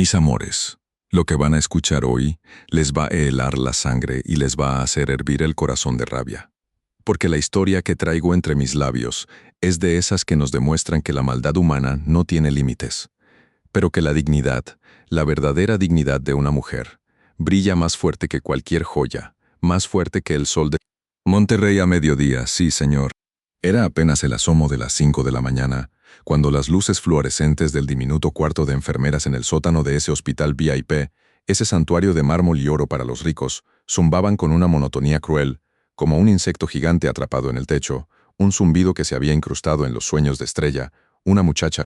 Mis amores, lo que van a escuchar hoy les va a helar la sangre y les va a hacer hervir el corazón de rabia. Porque la historia que traigo entre mis labios es de esas que nos demuestran que la maldad humana no tiene límites, pero que la dignidad, la verdadera dignidad de una mujer, brilla más fuerte que cualquier joya, más fuerte que el sol de Monterrey a mediodía, sí señor. Era apenas el asomo de las 5 de la mañana, cuando las luces fluorescentes del diminuto cuarto de enfermeras en el sótano de ese hospital VIP, ese santuario de mármol y oro para los ricos, zumbaban con una monotonía cruel, como un insecto gigante atrapado en el techo, un zumbido que se había incrustado en los sueños de Estrella, una muchacha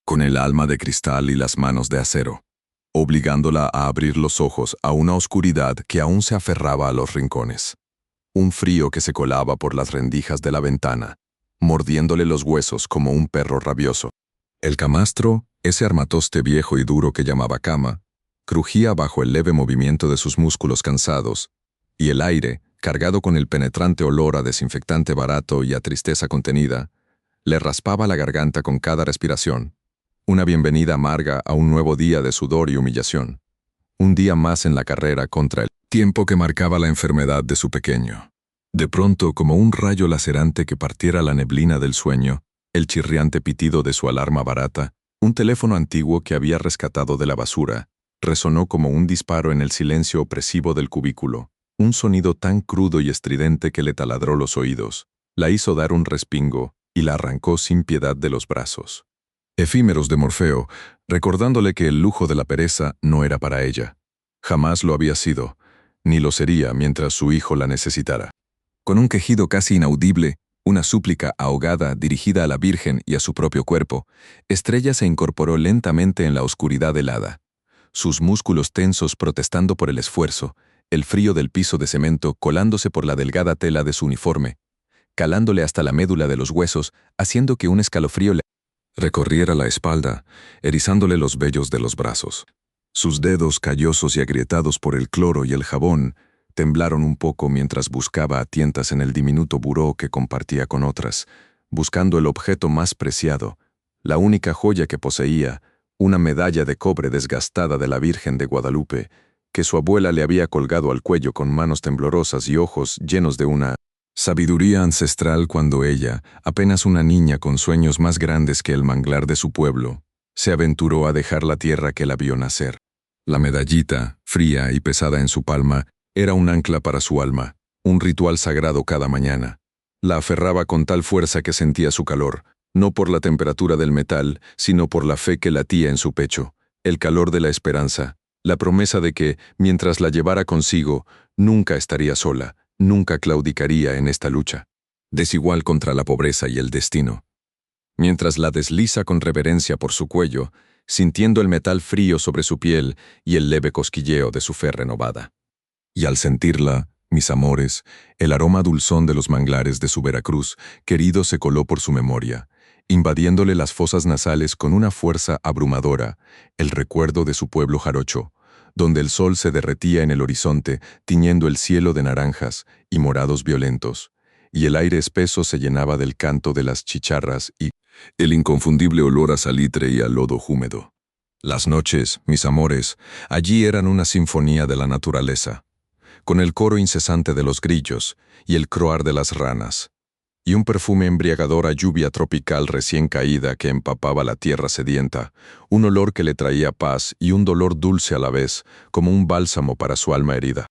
con el alma de cristal y las manos de acero, obligándola a abrir los ojos a una oscuridad que aún se aferraba a los rincones. Un frío que se colaba por las rendijas de la ventana, mordiéndole los huesos como un perro rabioso. El camastro, ese armatoste viejo y duro que llamaba cama, crujía bajo el leve movimiento de sus músculos cansados, y el aire, cargado con el penetrante olor a desinfectante barato y a tristeza contenida, le raspaba la garganta con cada respiración. Una bienvenida amarga a un nuevo día de sudor y humillación. Un día más en la carrera contra el tiempo que marcaba la enfermedad de su pequeño. De pronto, como un rayo lacerante que partiera la neblina del sueño, el chirriante pitido de su alarma barata, un teléfono antiguo que había rescatado de la basura, resonó como un disparo en el silencio opresivo del cubículo, un sonido tan crudo y estridente que le taladró los oídos, la hizo dar un respingo y la arrancó sin piedad de los brazos. Efímeros de Morfeo, recordándole que el lujo de la pereza no era para ella. Jamás lo había sido, ni lo sería mientras su hijo la necesitara. Con un quejido casi inaudible, una súplica ahogada dirigida a la Virgen y a su propio cuerpo, Estrella se incorporó lentamente en la oscuridad helada. Sus músculos tensos protestando por el esfuerzo, el frío del piso de cemento colándose por la delgada tela de su uniforme, calándole hasta la médula de los huesos, haciendo que un escalofrío le recorriera la espalda, erizándole los vellos de los brazos. Sus dedos callosos y agrietados por el cloro y el jabón temblaron un poco mientras buscaba a tientas en el diminuto buró que compartía con otras, buscando el objeto más preciado, la única joya que poseía, una medalla de cobre desgastada de la Virgen de Guadalupe, que su abuela le había colgado al cuello con manos temblorosas y ojos llenos de una sabiduría ancestral cuando ella, apenas una niña con sueños más grandes que el manglar de su pueblo, se aventuró a dejar la tierra que la vio nacer. La medallita, fría y pesada en su palma, era un ancla para su alma, un ritual sagrado cada mañana. La aferraba con tal fuerza que sentía su calor, no por la temperatura del metal, sino por la fe que latía en su pecho, el calor de la esperanza, la promesa de que, mientras la llevara consigo, nunca estaría sola, nunca claudicaría en esta lucha, desigual contra la pobreza y el destino. Mientras la desliza con reverencia por su cuello, sintiendo el metal frío sobre su piel y el leve cosquilleo de su fe renovada. Y al sentirla, mis amores, el aroma dulzón de los manglares de su Veracruz querido se coló por su memoria, invadiéndole las fosas nasales con una fuerza abrumadora, el recuerdo de su pueblo jarocho, donde el sol se derretía en el horizonte, tiñendo el cielo de naranjas y morados violentos, y el aire espeso se llenaba del canto de las chicharras y el inconfundible olor a salitre y a lodo húmedo. Las noches, mis amores, allí eran una sinfonía de la naturaleza, con el coro incesante de los grillos y el croar de las ranas, y un perfume embriagador a lluvia tropical recién caída que empapaba la tierra sedienta, un olor que le traía paz y un dolor dulce a la vez, como un bálsamo para su alma herida.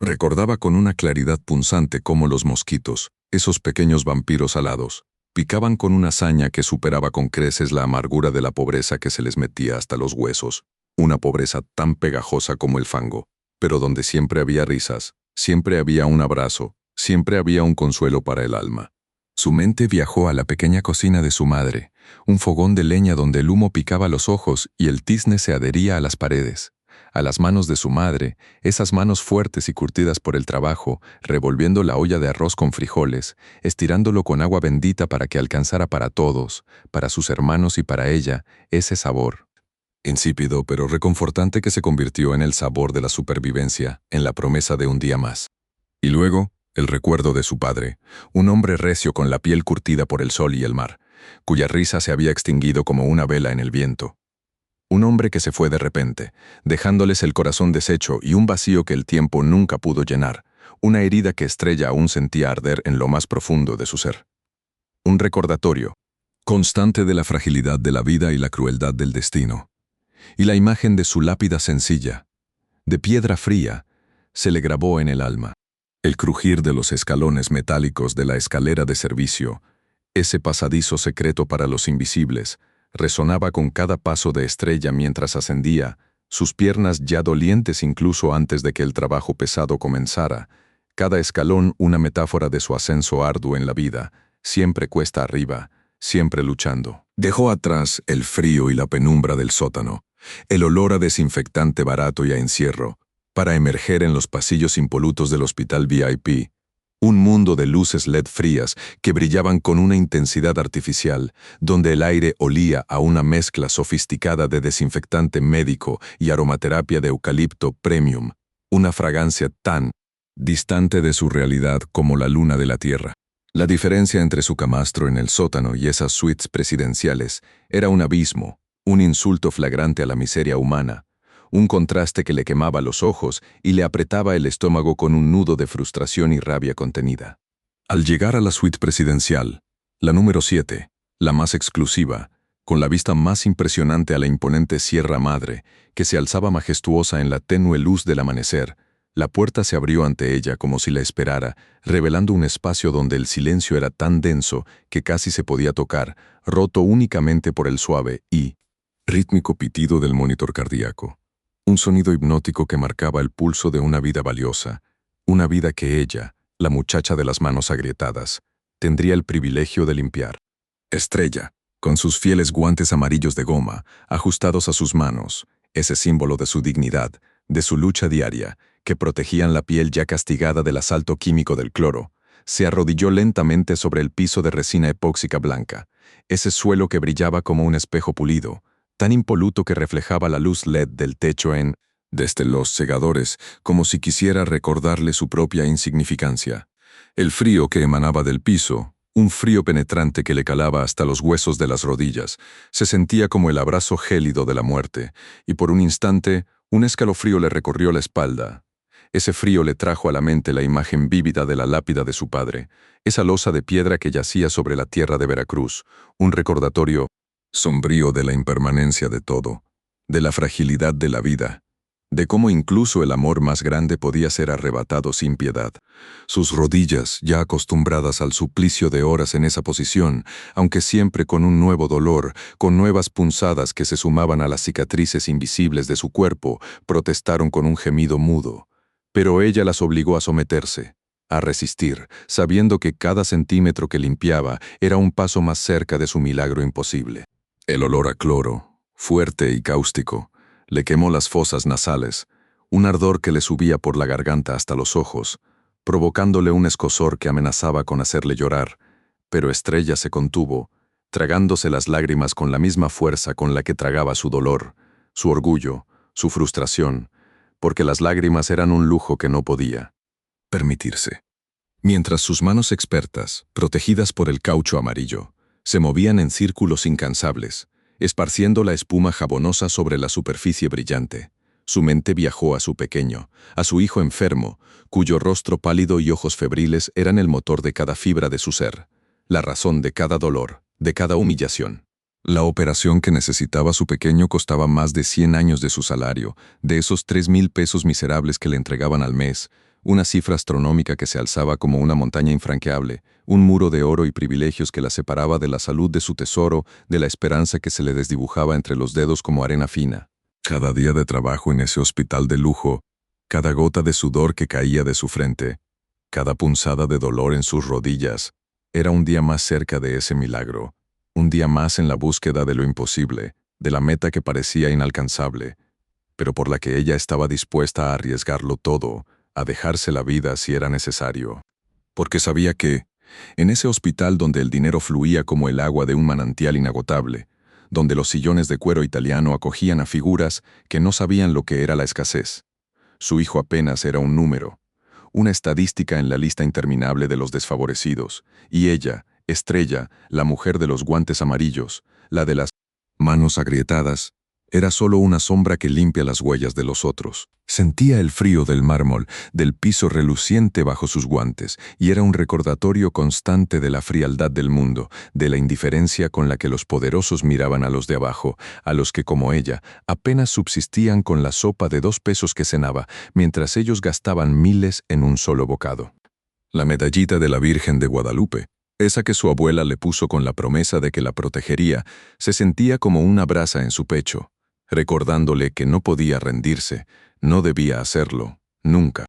Recordaba con una claridad punzante cómo los mosquitos, esos pequeños vampiros alados, picaban con una saña que superaba con creces la amargura de la pobreza que se les metía hasta los huesos, una pobreza tan pegajosa como el fango, pero donde siempre había risas, siempre había un abrazo, siempre había un consuelo para el alma. Su mente viajó a la pequeña cocina de su madre, un fogón de leña donde el humo picaba los ojos y el tizne se adhería a las paredes, a las manos de su madre, esas manos fuertes y curtidas por el trabajo, revolviendo la olla de arroz con frijoles, estirándolo con agua bendita para que alcanzara para todos, para sus hermanos y para ella, ese sabor. Insípido pero reconfortante que se convirtió en el sabor de la supervivencia, en la promesa de un día más. Y luego, el recuerdo de su padre, un hombre recio con la piel curtida por el sol y el mar, cuya risa se había extinguido como una vela en el viento. Un hombre que se fue de repente, dejándoles el corazón deshecho y un vacío que el tiempo nunca pudo llenar, una herida que Estrella aún sentía arder en lo más profundo de su ser. Un recordatorio constante de la fragilidad de la vida y la crueldad del destino. Y la imagen de su lápida sencilla, de piedra fría, se le grabó en el alma. El crujir de los escalones metálicos de la escalera de servicio, ese pasadizo secreto para los invisibles, resonaba con cada paso de Estrella mientras ascendía, sus piernas ya dolientes incluso antes de que el trabajo pesado comenzara, cada escalón una metáfora de su ascenso arduo en la vida, siempre cuesta arriba, siempre luchando. Dejó atrás el frío y la penumbra del sótano, el olor a desinfectante barato y a encierro, para emerger en los pasillos impolutos del hospital VIP, un mundo de luces LED frías que brillaban con una intensidad artificial, donde el aire olía a una mezcla sofisticada de desinfectante médico y aromaterapia de eucalipto premium, una fragancia tan distante de su realidad como la luna de la Tierra. La diferencia entre su camastro en el sótano y esas suites presidenciales era un abismo, un insulto flagrante a la miseria humana, un contraste que le quemaba los ojos y le apretaba el estómago con un nudo de frustración y rabia contenida. Al llegar a la suite presidencial, la número 7, la más exclusiva, con la vista más impresionante a la imponente Sierra Madre, que se alzaba majestuosa en la tenue luz del amanecer, la puerta se abrió ante ella como si la esperara, revelando un espacio donde el silencio era tan denso que casi se podía tocar, roto únicamente por el suave y rítmico pitido del monitor cardíaco. Un sonido hipnótico que marcaba el pulso de una vida valiosa, una vida que ella, la muchacha de las manos agrietadas, tendría el privilegio de limpiar. Estrella, con sus fieles guantes amarillos de goma, ajustados a sus manos, ese símbolo de su dignidad, de su lucha diaria, que protegían la piel ya castigada del asalto químico del cloro, se arrodilló lentamente sobre el piso de resina epóxica blanca, ese suelo que brillaba como un espejo pulido, tan impoluto que reflejaba la luz LED del techo desde los segadores, como si quisiera recordarle su propia insignificancia. El frío que emanaba del piso, un frío penetrante que le calaba hasta los huesos de las rodillas, se sentía como el abrazo gélido de la muerte, y por un instante, un escalofrío le recorrió la espalda. Ese frío le trajo a la mente la imagen vívida de la lápida de su padre, esa losa de piedra que yacía sobre la tierra de Veracruz, un recordatorio sombrío de la impermanencia de todo, de la fragilidad de la vida, de cómo incluso el amor más grande podía ser arrebatado sin piedad. Sus rodillas, ya acostumbradas al suplicio de horas en esa posición, aunque siempre con un nuevo dolor, con nuevas punzadas que se sumaban a las cicatrices invisibles de su cuerpo, protestaron con un gemido mudo. Pero ella las obligó a someterse, a resistir, sabiendo que cada centímetro que limpiaba era un paso más cerca de su milagro imposible. El olor a cloro, fuerte y cáustico, le quemó las fosas nasales, un ardor que le subía por la garganta hasta los ojos, provocándole un escozor que amenazaba con hacerle llorar, pero Estrella se contuvo, tragándose las lágrimas con la misma fuerza con la que tragaba su dolor, su orgullo, su frustración, porque las lágrimas eran un lujo que no podía permitirse. Mientras sus manos expertas, protegidas por el caucho amarillo, se movían en círculos incansables, esparciendo la espuma jabonosa sobre la superficie brillante, su mente viajó a su pequeño, a su hijo enfermo, cuyo rostro pálido y ojos febriles eran el motor de cada fibra de su ser, la razón de cada dolor, de cada humillación. La operación que necesitaba su pequeño costaba más de 100 años de su salario, de esos 3,000 pesos miserables que le entregaban al mes, una cifra astronómica que se alzaba como una montaña infranqueable, un muro de oro y privilegios que la separaba de la salud de su tesoro, de la esperanza que se le desdibujaba entre los dedos como arena fina. Cada día de trabajo en ese hospital de lujo, cada gota de sudor que caía de su frente, cada punzada de dolor en sus rodillas, era un día más cerca de ese milagro, un día más en la búsqueda de lo imposible, de la meta que parecía inalcanzable, pero por la que ella estaba dispuesta a arriesgarlo todo, a dejarse la vida si era necesario. Porque sabía que, en ese hospital donde el dinero fluía como el agua de un manantial inagotable, donde los sillones de cuero italiano acogían a figuras que no sabían lo que era la escasez, su hijo apenas era un número, una estadística en la lista interminable de los desfavorecidos, y ella, Estrella, la mujer de los guantes amarillos, la de las manos agrietadas, Era solo una sombra que limpia las huellas de los otros. Sentía el frío del mármol, del piso reluciente bajo sus guantes, y era un recordatorio constante de la frialdad del mundo, de la indiferencia con la que los poderosos miraban a los de abajo, a los que, como ella, apenas subsistían con la sopa de 2 pesos que cenaba, mientras ellos gastaban miles en un solo bocado. La medallita de la Virgen de Guadalupe, esa que su abuela le puso con la promesa de que la protegería, se sentía como una brasa en su pecho, recordándole que no podía rendirse, no debía hacerlo, nunca.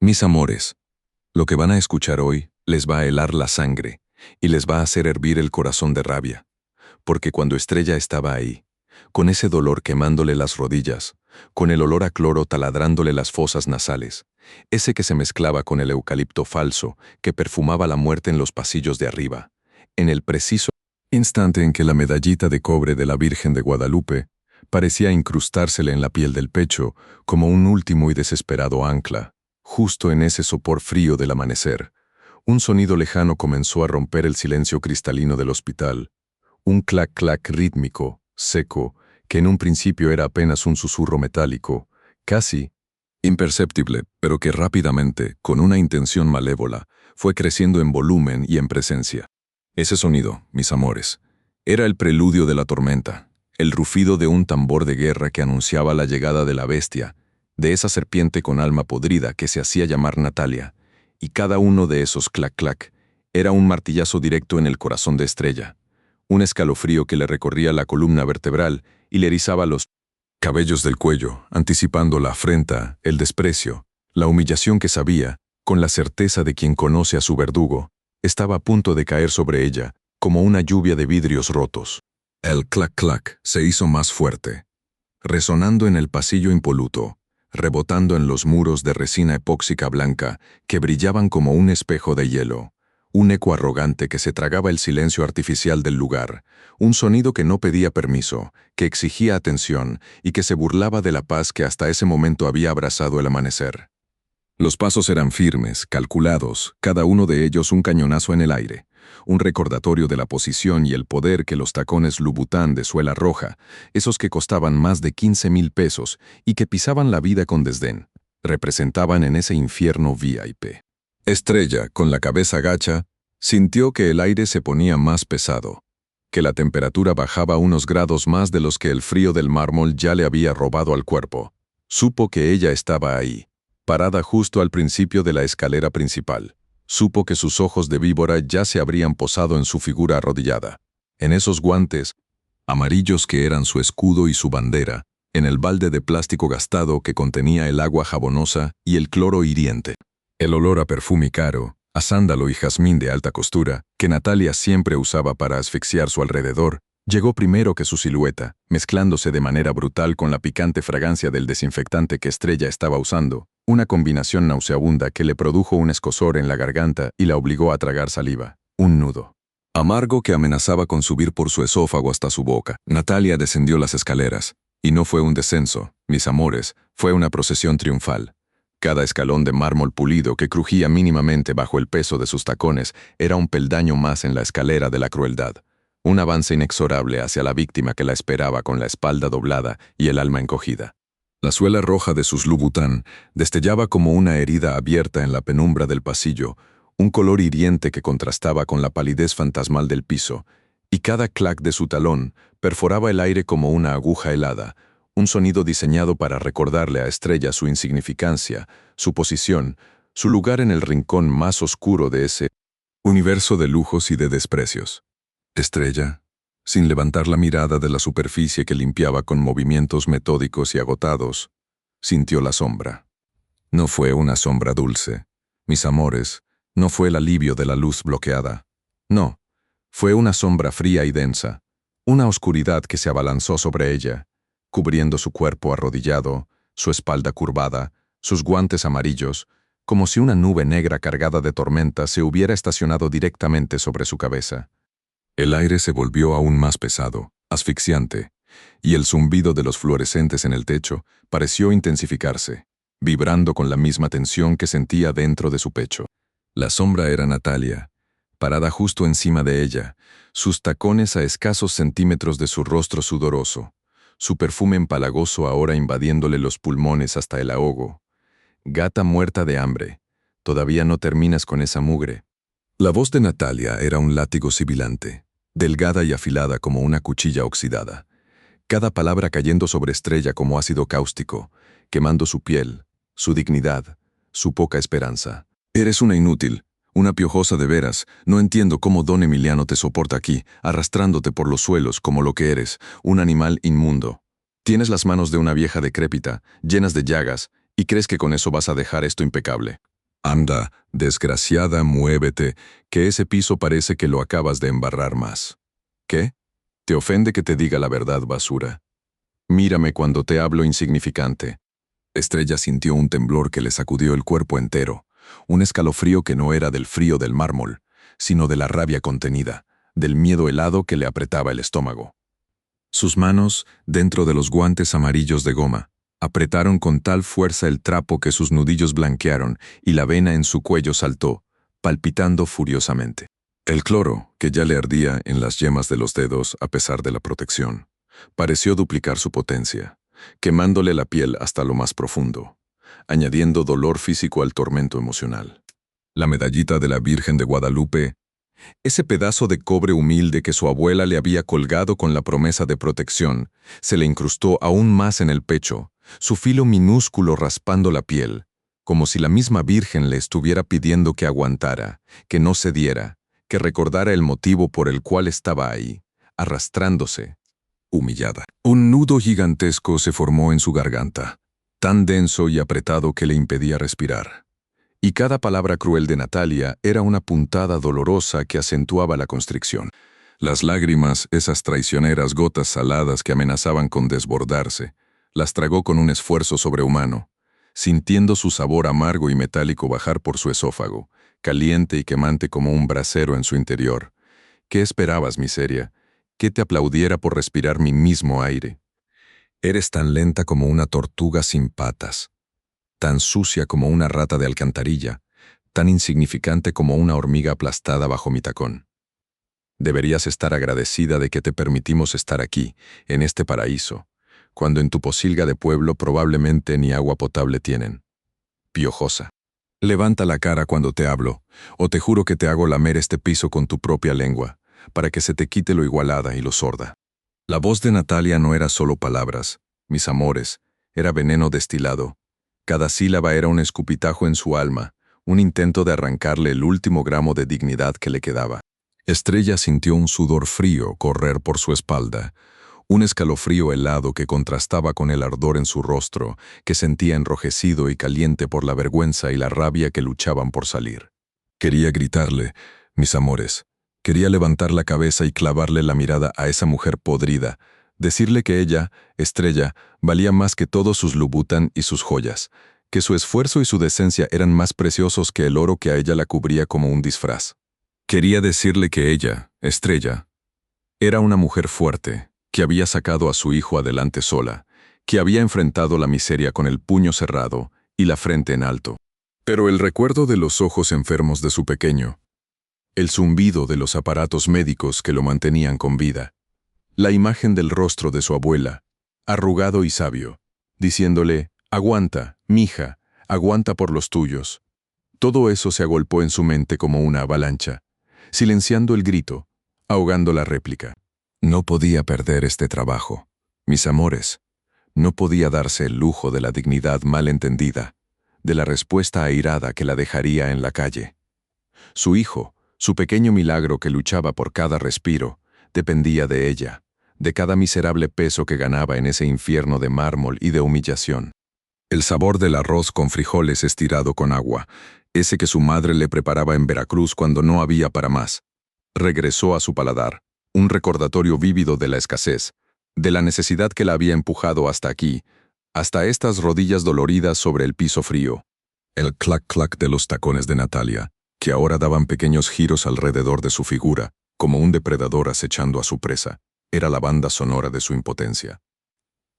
Mis amores, lo que van a escuchar hoy les va a helar la sangre y les va a hacer hervir el corazón de rabia, porque cuando Estrella estaba ahí, con ese dolor quemándole las rodillas, con el olor a cloro taladrándole las fosas nasales, ese que se mezclaba con el eucalipto falso que perfumaba la muerte en los pasillos de arriba, en el preciso instante en que la medallita de cobre de la Virgen de Guadalupe parecía incrustársele en la piel del pecho como un último y desesperado ancla, justo en ese sopor frío del amanecer, un sonido lejano comenzó a romper el silencio cristalino del hospital, un clac-clac rítmico, seco, que en un principio era apenas un susurro metálico, casi imperceptible, pero que rápidamente, con una intención malévola, fue creciendo en volumen y en presencia. Ese sonido, mis amores, era el preludio de la tormenta, el rufido de un tambor de guerra que anunciaba la llegada de la bestia, de esa serpiente con alma podrida que se hacía llamar Natalia, y cada uno de esos clac-clac era un martillazo directo en el corazón de Estrella, un escalofrío que le recorría la columna vertebral y le erizaba los cabellos del cuello, anticipando la afrenta, el desprecio, la humillación que sabía, con la certeza de quien conoce a su verdugo, estaba a punto de caer sobre ella, como una lluvia de vidrios rotos. El clac-clac se hizo más fuerte, resonando en el pasillo impoluto, rebotando en los muros de resina epóxica blanca que brillaban como un espejo de hielo, un eco arrogante que se tragaba el silencio artificial del lugar, un sonido que no pedía permiso, que exigía atención y que se burlaba de la paz que hasta ese momento había abrazado el amanecer. Los pasos eran firmes, calculados, cada uno de ellos un cañonazo en el aire, un recordatorio de la posición y el poder que los tacones Louboutin de suela roja, esos que costaban más de 15,000 pesos y que pisaban la vida con desdén, representaban en ese infierno VIP. Estrella, con la cabeza gacha, sintió que el aire se ponía más pesado, que la temperatura bajaba unos grados más de los que el frío del mármol ya le había robado al cuerpo. Supo que ella estaba ahí, parada justo al principio de la escalera principal. Supo que sus ojos de víbora ya se habrían posado en su figura arrodillada, en esos guantes amarillos que eran su escudo y su bandera, en el balde de plástico gastado que contenía el agua jabonosa y el cloro hiriente. El olor a perfume caro, a sándalo y jazmín de alta costura, que Natalia siempre usaba para asfixiar su alrededor, llegó primero que su silueta, mezclándose de manera brutal con la picante fragancia del desinfectante que Estrella estaba usando, una combinación nauseabunda que le produjo un escozor en la garganta y la obligó a tragar saliva, un nudo amargo que amenazaba con subir por su esófago hasta su boca. Natalia descendió las escaleras, y no fue un descenso, mis amores, fue una procesión triunfal. Cada escalón de mármol pulido que crujía mínimamente bajo el peso de sus tacones era un peldaño más en la escalera de la crueldad, un avance inexorable hacia la víctima que la esperaba con la espalda doblada y el alma encogida. La suela roja de sus Louboutin destellaba como una herida abierta en la penumbra del pasillo, un color hiriente que contrastaba con la palidez fantasmal del piso, y cada clac de su talón perforaba el aire como una aguja helada, un sonido diseñado para recordarle a Estrella su insignificancia, su posición, su lugar en el rincón más oscuro de ese universo de lujos y de desprecios. Estrella, sin levantar la mirada de la superficie que limpiaba con movimientos metódicos y agotados, sintió la sombra. No fue una sombra dulce, mis amores, no fue el alivio de la luz bloqueada. No, fue una sombra fría y densa, una oscuridad que se abalanzó sobre ella, cubriendo su cuerpo arrodillado, su espalda curvada, sus guantes amarillos, como si una nube negra cargada de tormenta se hubiera estacionado directamente sobre su cabeza. El aire se volvió aún más pesado, asfixiante, y el zumbido de los fluorescentes en el techo pareció intensificarse, vibrando con la misma tensión que sentía dentro de su pecho. La sombra era Natalia, parada justo encima de ella, sus tacones a escasos centímetros de su rostro sudoroso, su perfume empalagoso ahora invadiéndole los pulmones hasta el ahogo. Gata muerta de hambre, todavía no terminas con esa mugre. La voz de Natalia era un látigo sibilante, delgada y afilada como una cuchilla oxidada. Cada palabra cayendo sobre Estrella como ácido cáustico, quemando su piel, su dignidad, su poca esperanza. Eres una inútil, una piojosa de veras. No entiendo cómo don Emiliano te soporta aquí, arrastrándote por los suelos como lo que eres, un animal inmundo. Tienes las manos de una vieja decrépita, llenas de llagas, y crees que con eso vas a dejar esto impecable. Anda, desgraciada, muévete, que ese piso parece que lo acabas de embarrar más. ¿Qué? ¿Te ofende que te diga la verdad, basura? Mírame cuando te hablo, insignificante. Estrella sintió un temblor que le sacudió el cuerpo entero, un escalofrío que no era del frío del mármol, sino de la rabia contenida, del miedo helado que le apretaba el estómago. Sus manos, dentro de los guantes amarillos de goma, apretaron con tal fuerza el trapo que sus nudillos blanquearon y la vena en su cuello saltó, palpitando furiosamente. El cloro, que ya le ardía en las yemas de los dedos a pesar de la protección, pareció duplicar su potencia, quemándole la piel hasta lo más profundo, añadiendo dolor físico al tormento emocional. La medallita de la Virgen de Guadalupe, ese pedazo de cobre humilde que su abuela le había colgado con la promesa de protección, se le incrustó aún más en el pecho, su filo minúsculo raspando la piel, como si la misma Virgen le estuviera pidiendo que aguantara, que no cediera, que recordara el motivo por el cual estaba ahí, arrastrándose, humillada. Un nudo gigantesco se formó en su garganta, tan denso y apretado que le impedía respirar. Y cada palabra cruel de Natalia era una puntada dolorosa que acentuaba la constricción. Las lágrimas, esas traicioneras gotas saladas que amenazaban con desbordarse, las tragó con un esfuerzo sobrehumano, sintiendo su sabor amargo y metálico bajar por su esófago, caliente y quemante como un brasero en su interior. ¿Qué esperabas, miseria? ¿Que te aplaudiera por respirar mi mismo aire? Eres tan lenta como una tortuga sin patas, tan sucia como una rata de alcantarilla, tan insignificante como una hormiga aplastada bajo mi tacón. Deberías estar agradecida de que te permitimos estar aquí, en este paraíso, cuando en tu posilga de pueblo probablemente ni agua potable tienen. Piojosa. Levanta la cara cuando te hablo, o te juro que te hago lamer este piso con tu propia lengua, para que se te quite lo igualada y lo sorda. La voz de Natalia no era solo palabras, mis amores, era veneno destilado. Cada sílaba era un escupitajo en su alma, un intento de arrancarle el último gramo de dignidad que le quedaba. Estrella sintió un sudor frío correr por su espalda, un escalofrío helado que contrastaba con el ardor en su rostro, que sentía enrojecido y caliente por la vergüenza y la rabia que luchaban por salir. Quería gritarle, mis amores, quería levantar la cabeza y clavarle la mirada a esa mujer podrida, decirle que ella, Estrella, valía más que todos sus Louboutin y sus joyas, que su esfuerzo y su decencia eran más preciosos que el oro que a ella la cubría como un disfraz. Quería decirle que ella, Estrella, era una mujer fuerte, que había sacado a su hijo adelante sola, que había enfrentado la miseria con el puño cerrado y la frente en alto. Pero el recuerdo de los ojos enfermos de su pequeño, el zumbido de los aparatos médicos que lo mantenían con vida, la imagen del rostro de su abuela, arrugado y sabio, diciéndole, aguanta, mija, aguanta por los tuyos. Todo eso se agolpó en su mente como una avalancha, silenciando el grito, ahogando la réplica. No podía perder este trabajo, mis amores. No podía darse el lujo de la dignidad mal entendida, de la respuesta airada que la dejaría en la calle. Su hijo, su pequeño milagro que luchaba por cada respiro, dependía de ella, de cada miserable peso que ganaba en ese infierno de mármol y de humillación. El sabor del arroz con frijoles estirado con agua, ese que su madre le preparaba en Veracruz cuando no había para más, regresó a su paladar, un recordatorio vívido de la escasez, de la necesidad que la había empujado hasta aquí, hasta estas rodillas doloridas sobre el piso frío. El clac-clac de los tacones de Natalia, que ahora daban pequeños giros alrededor de su figura, como un depredador acechando a su presa, era la banda sonora de su impotencia.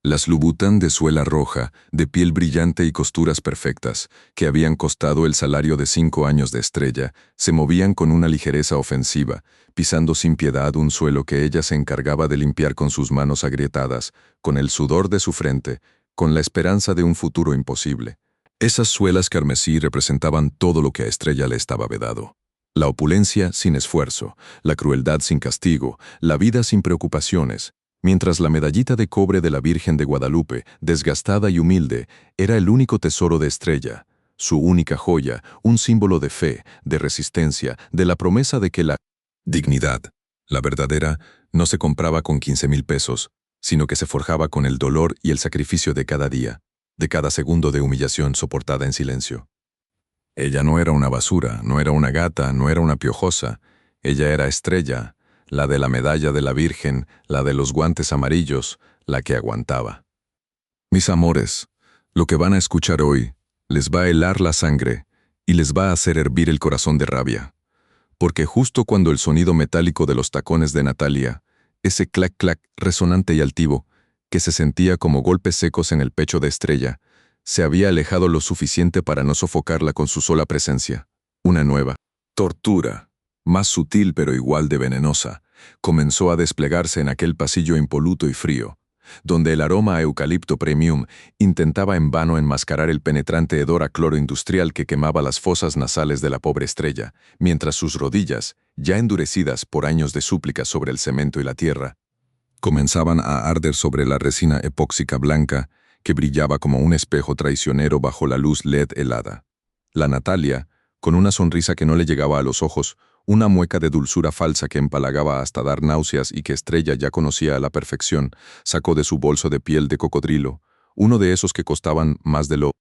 Las Louboutin de suela roja, de piel brillante y costuras perfectas, que habían costado el salario de 5 años de Estrella, se movían con una ligereza ofensiva, pisando sin piedad un suelo que ella se encargaba de limpiar con sus manos agrietadas, con el sudor de su frente, con la esperanza de un futuro imposible. Esas suelas carmesí representaban todo lo que a Estrella le estaba vedado. La opulencia sin esfuerzo, la crueldad sin castigo, la vida sin preocupaciones, mientras la medallita de cobre de la Virgen de Guadalupe, desgastada y humilde, era el único tesoro de Estrella, su única joya, un símbolo de fe, de resistencia, de la promesa de que la dignidad, la verdadera, no se compraba con 15,000 pesos, sino que se forjaba con el dolor y el sacrificio de cada día, de cada segundo de humillación soportada en silencio. Ella no era una basura, no era una gata, no era una piojosa. Ella era Estrella, la de la medalla de la Virgen, la de los guantes amarillos, la que aguantaba. Mis amores, lo que van a escuchar hoy les va a helar la sangre y les va a hacer hervir el corazón de rabia. Porque justo cuando el sonido metálico de los tacones de Natalia, ese clac-clac resonante y altivo, que se sentía como golpes secos en el pecho de Estrella, se había alejado lo suficiente para no sofocarla con su sola presencia. Una nueva tortura, más sutil pero igual de venenosa, comenzó a desplegarse en aquel pasillo impoluto y frío, donde el aroma a eucalipto premium intentaba en vano enmascarar el penetrante hedor a cloro industrial que quemaba las fosas nasales de la pobre Estrella, mientras sus rodillas, ya endurecidas por años de súplicas sobre el cemento y la tierra, comenzaban a arder sobre la resina epóxica blanca que brillaba como un espejo traicionero bajo la luz LED helada. La Natalia, con una sonrisa que no le llegaba a los ojos, una mueca de dulzura falsa que empalagaba hasta dar náuseas y que Estrella ya conocía a la perfección, sacó de su bolso de piel de cocodrilo, uno de esos que costaban más de lo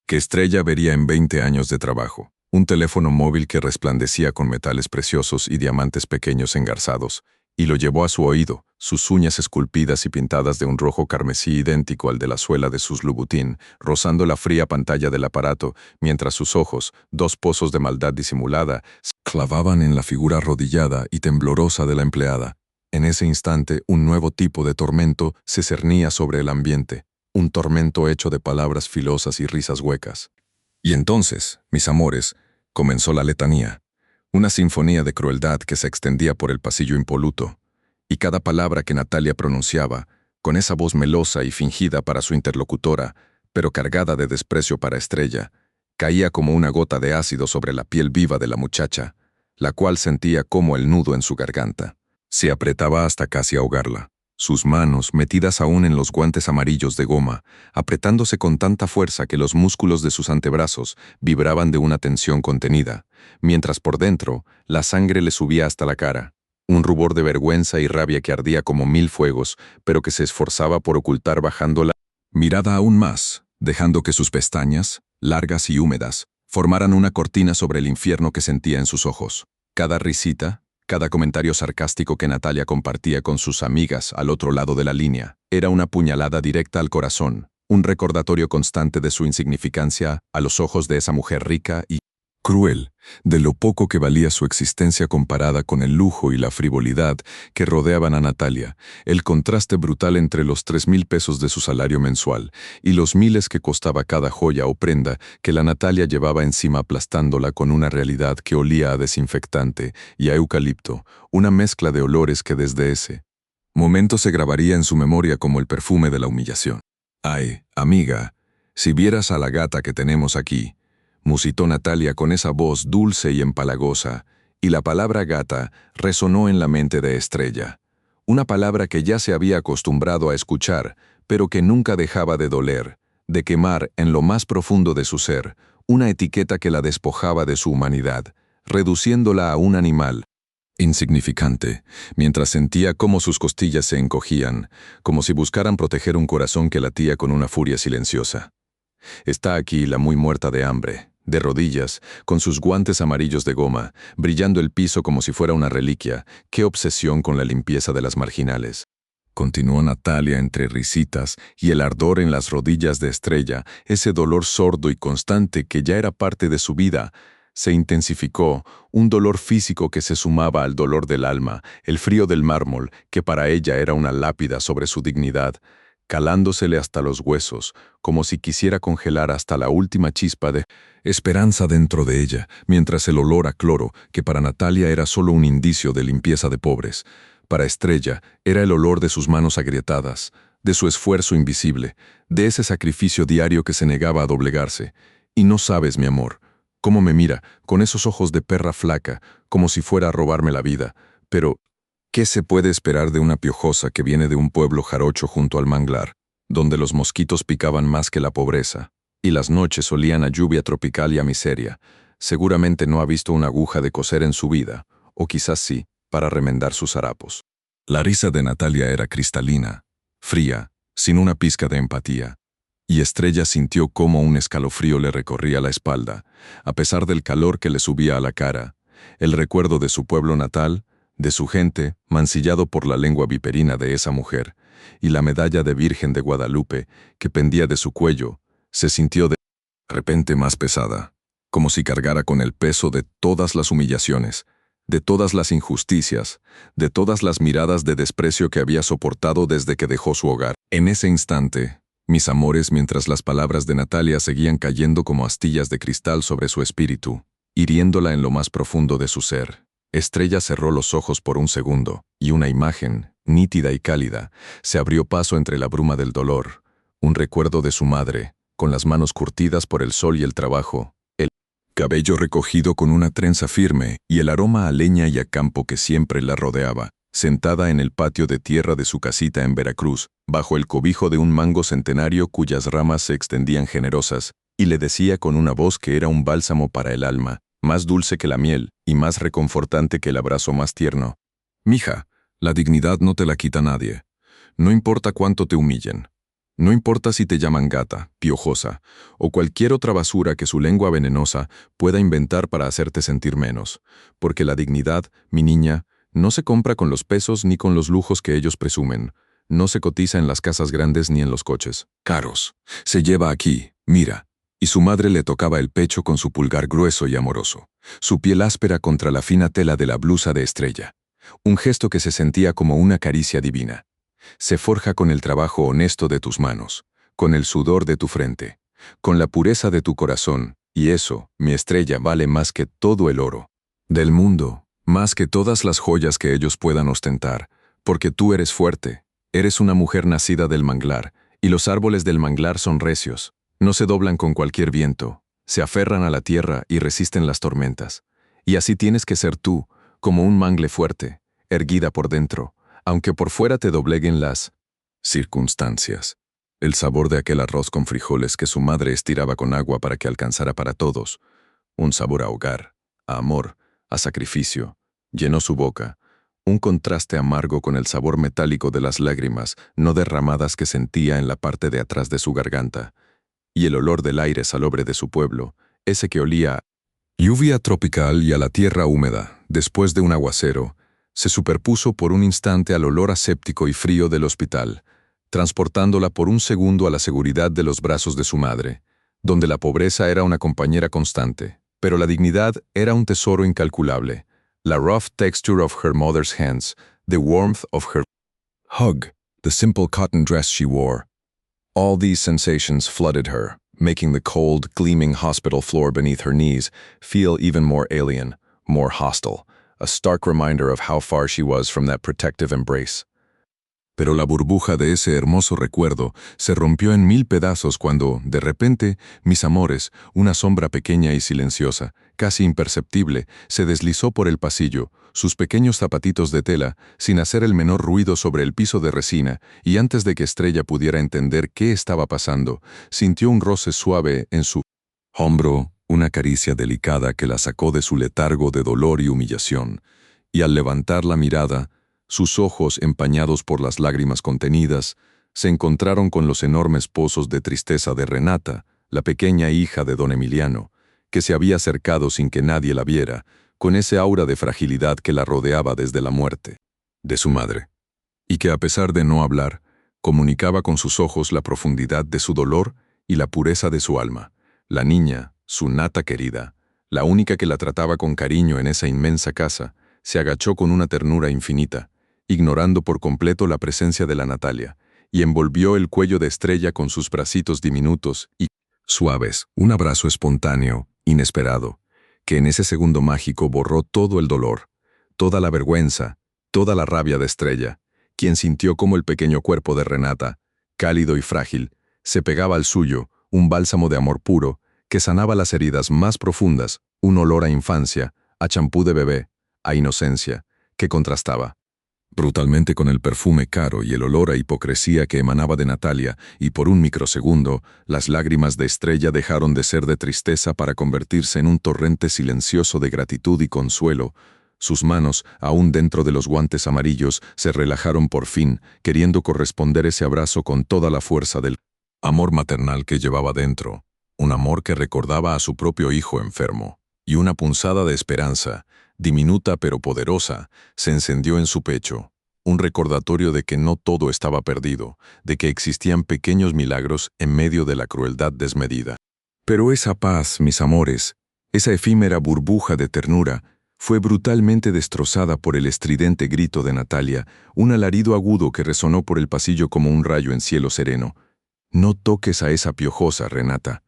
que Estrella vería en 20 años de trabajo, un teléfono móvil que resplandecía con metales preciosos y diamantes pequeños engarzados, y lo llevó a su oído, sus uñas esculpidas y pintadas de un rojo carmesí idéntico al de la suela de sus Louboutin, rozando la fría pantalla del aparato, mientras sus ojos, dos pozos de maldad disimulada, se clavaban en la figura arrodillada y temblorosa de la empleada. En ese instante, un nuevo tipo de tormento se cernía sobre el ambiente, un tormento hecho de palabras filosas y risas huecas. Y entonces, mis amores, comenzó la letanía, una sinfonía de crueldad que se extendía por el pasillo impoluto, y cada palabra que Natalia pronunciaba, con esa voz melosa y fingida para su interlocutora, pero cargada de desprecio para Estrella, caía como una gota de ácido sobre la piel viva de la muchacha, la cual sentía como el nudo en su garganta. Se apretaba hasta casi ahogarla, sus manos metidas aún en los guantes amarillos de goma, apretándose con tanta fuerza que los músculos de sus antebrazos vibraban de una tensión contenida, mientras por dentro la sangre le subía hasta la cara, un rubor de vergüenza y rabia que ardía como 1000 fuegos, pero que se esforzaba por ocultar bajando la mirada aún más, dejando que sus pestañas, largas y húmedas, formaran una cortina sobre el infierno que sentía en sus ojos. Cada risita, cada comentario sarcástico que Natalia compartía con sus amigas al otro lado de la línea, era una puñalada directa al corazón, un recordatorio constante de su insignificancia a los ojos de esa mujer rica y cruel, de lo poco que valía su existencia comparada con el lujo y la frivolidad que rodeaban a Natalia, el contraste brutal entre los 3,000 pesos de su salario mensual y los miles que costaba cada joya o prenda que la Natalia llevaba encima aplastándola con una realidad que olía a desinfectante y a eucalipto, una mezcla de olores que desde ese momento se grabaría en su memoria como el perfume de la humillación. «Ay, amiga, si vieras a la gata que tenemos aquí», musitó Natalia con esa voz dulce y empalagosa, y la palabra gata resonó en la mente de Estrella. Una palabra que ya se había acostumbrado a escuchar, pero que nunca dejaba de doler, de quemar en lo más profundo de su ser, una etiqueta que la despojaba de su humanidad, reduciéndola a un animal insignificante, mientras sentía cómo sus costillas se encogían, como si buscaran proteger un corazón que latía con una furia silenciosa. Está aquí la muy muerta de hambre, de rodillas, con sus guantes amarillos de goma, brillando el piso como si fuera una reliquia. ¡Qué obsesión con la limpieza de las marginales! Continuó Natalia entre risitas y el ardor en las rodillas de Estrella, ese dolor sordo y constante que ya era parte de su vida, se intensificó, un dolor físico que se sumaba al dolor del alma, el frío del mármol, que para ella era una lápida sobre su dignidad. calándosele hasta los huesos, como si quisiera congelar hasta la última chispa de esperanza dentro de ella, mientras el olor a cloro, que para Natalia era solo un indicio de limpieza de pobres, para Estrella era el olor de sus manos agrietadas, de su esfuerzo invisible, de ese sacrificio diario que se negaba a doblegarse. Y no sabes, mi amor, cómo me mira, con esos ojos de perra flaca, como si fuera a robarme la vida. Pero, ¿qué se puede esperar de una piojosa que viene de un pueblo jarocho junto al manglar, donde los mosquitos picaban más que la pobreza, y las noches olían a lluvia tropical y a miseria? Seguramente no ha visto una aguja de coser en su vida, o quizás sí, para remendar sus harapos. La risa de Natalia era cristalina, fría, sin una pizca de empatía, y Estrella sintió cómo un escalofrío le recorría la espalda, a pesar del calor que le subía a la cara. El recuerdo de su pueblo natal, de su gente, mancillado por la lengua viperina de esa mujer, y la medalla de Virgen de Guadalupe que pendía de su cuello, se sintió de repente más pesada, como si cargara con el peso de todas las humillaciones, de todas las injusticias, de todas las miradas de desprecio que había soportado desde que dejó su hogar. En ese instante, mis amores, mientras las palabras de Natalia seguían cayendo como astillas de cristal sobre su espíritu, hiriéndola en lo más profundo de su ser, Estrella cerró los ojos por un segundo, y una imagen, nítida y cálida, se abrió paso entre la bruma del dolor, un recuerdo de su madre, con las manos curtidas por el sol y el trabajo, el cabello recogido con una trenza firme y el aroma a leña y a campo que siempre la rodeaba, sentada en el patio de tierra de su casita en Veracruz, bajo el cobijo de un mango centenario cuyas ramas se extendían generosas, y le decía con una voz que era un bálsamo para el alma, más dulce que la miel y más reconfortante que el abrazo más tierno. Mija, la dignidad no te la quita nadie. No importa cuánto te humillen. No importa si te llaman gata, piojosa, o cualquier otra basura que su lengua venenosa pueda inventar para hacerte sentir menos, porque la dignidad, mi niña, no se compra con los pesos ni con los lujos que ellos presumen. No se cotiza en las casas grandes ni en los coches caros. Se lleva aquí, mira. Y su madre le tocaba el pecho con su pulgar grueso y amoroso, su piel áspera contra la fina tela de la blusa de Estrella. Un gesto que se sentía como una caricia divina. Se forja con el trabajo honesto de tus manos, con el sudor de tu frente, con la pureza de tu corazón, y eso, mi Estrella, vale más que todo el oro del mundo. Más que todas las joyas que ellos puedan ostentar, porque tú eres fuerte, eres una mujer nacida del manglar, y los árboles del manglar son recios, no se doblan con cualquier viento, se aferran a la tierra y resisten las tormentas. Y así tienes que ser tú, como un mangle fuerte, erguida por dentro, aunque por fuera te dobleguen las circunstancias. El sabor de aquel arroz con frijoles que su madre estiraba con agua para que alcanzara para todos, un sabor a hogar, a amor, a sacrificio, llenó su boca, un contraste amargo con el sabor metálico de las lágrimas no derramadas que sentía en la parte de atrás de su garganta, y el olor del aire salobre de su pueblo, ese que olía a lluvia tropical y a la tierra húmeda, después de un aguacero, se superpuso por un instante al olor aséptico y frío del hospital, transportándola por un segundo a la seguridad de los brazos de su madre, donde la pobreza era una compañera constante, pero la dignidad era un tesoro incalculable. La rough texture of her mother's hands, the warmth of her hug, the simple cotton dress she wore. All these sensations flooded her, making the cold, gleaming hospital floor beneath her knees feel even more alien, more hostile, a stark reminder of how far she was from that protective embrace. Pero la burbuja de ese hermoso recuerdo se rompió en mil pedazos cuando, de repente, mis amores, una sombra pequeña y silenciosa, casi imperceptible, se deslizó por el pasillo, sus pequeños zapatitos de tela, sin hacer el menor ruido sobre el piso de resina, y antes de que Estrella pudiera entender qué estaba pasando, sintió un roce suave en su hombro, una caricia delicada que la sacó de su letargo de dolor y humillación, y al levantar la mirada, sus ojos, empañados por las lágrimas contenidas, se encontraron con los enormes pozos de tristeza de Renata, la pequeña hija de don Emiliano, que se había acercado sin que nadie la viera, con ese aura de fragilidad que la rodeaba desde la muerte de su madre, y que a pesar de no hablar, comunicaba con sus ojos la profundidad de su dolor y la pureza de su alma. La niña, su nata querida, la única que la trataba con cariño en esa inmensa casa, se agachó con una ternura infinita, ignorando por completo la presencia de la Natalia, y envolvió el cuello de Estrella con sus bracitos diminutos y suaves, un abrazo espontáneo, inesperado, que en ese segundo mágico borró todo el dolor, toda la vergüenza, toda la rabia de Estrella, quien sintió como el pequeño cuerpo de Renata, cálido y frágil, se pegaba al suyo, un bálsamo de amor puro, que sanaba las heridas más profundas, un olor a infancia, a champú de bebé, a inocencia, que contrastaba brutalmente con el perfume caro y el olor a hipocresía que emanaba de Natalia, y por un microsegundo, las lágrimas de Estrella dejaron de ser de tristeza para convertirse en un torrente silencioso de gratitud y consuelo. Sus manos, aún dentro de los guantes amarillos, se relajaron por fin, queriendo corresponder ese abrazo con toda la fuerza del amor maternal que llevaba dentro, un amor que recordaba a su propio hijo enfermo, y una punzada de esperanza, diminuta pero poderosa, se encendió en su pecho, un recordatorio de que no todo estaba perdido, de que existían pequeños milagros en medio de la crueldad desmedida. Pero esa paz, mis amores, esa efímera burbuja de ternura, fue brutalmente destrozada por el estridente grito de Natalia, un alarido agudo que resonó por el pasillo como un rayo en cielo sereno. No toques a esa piojosa, Renata.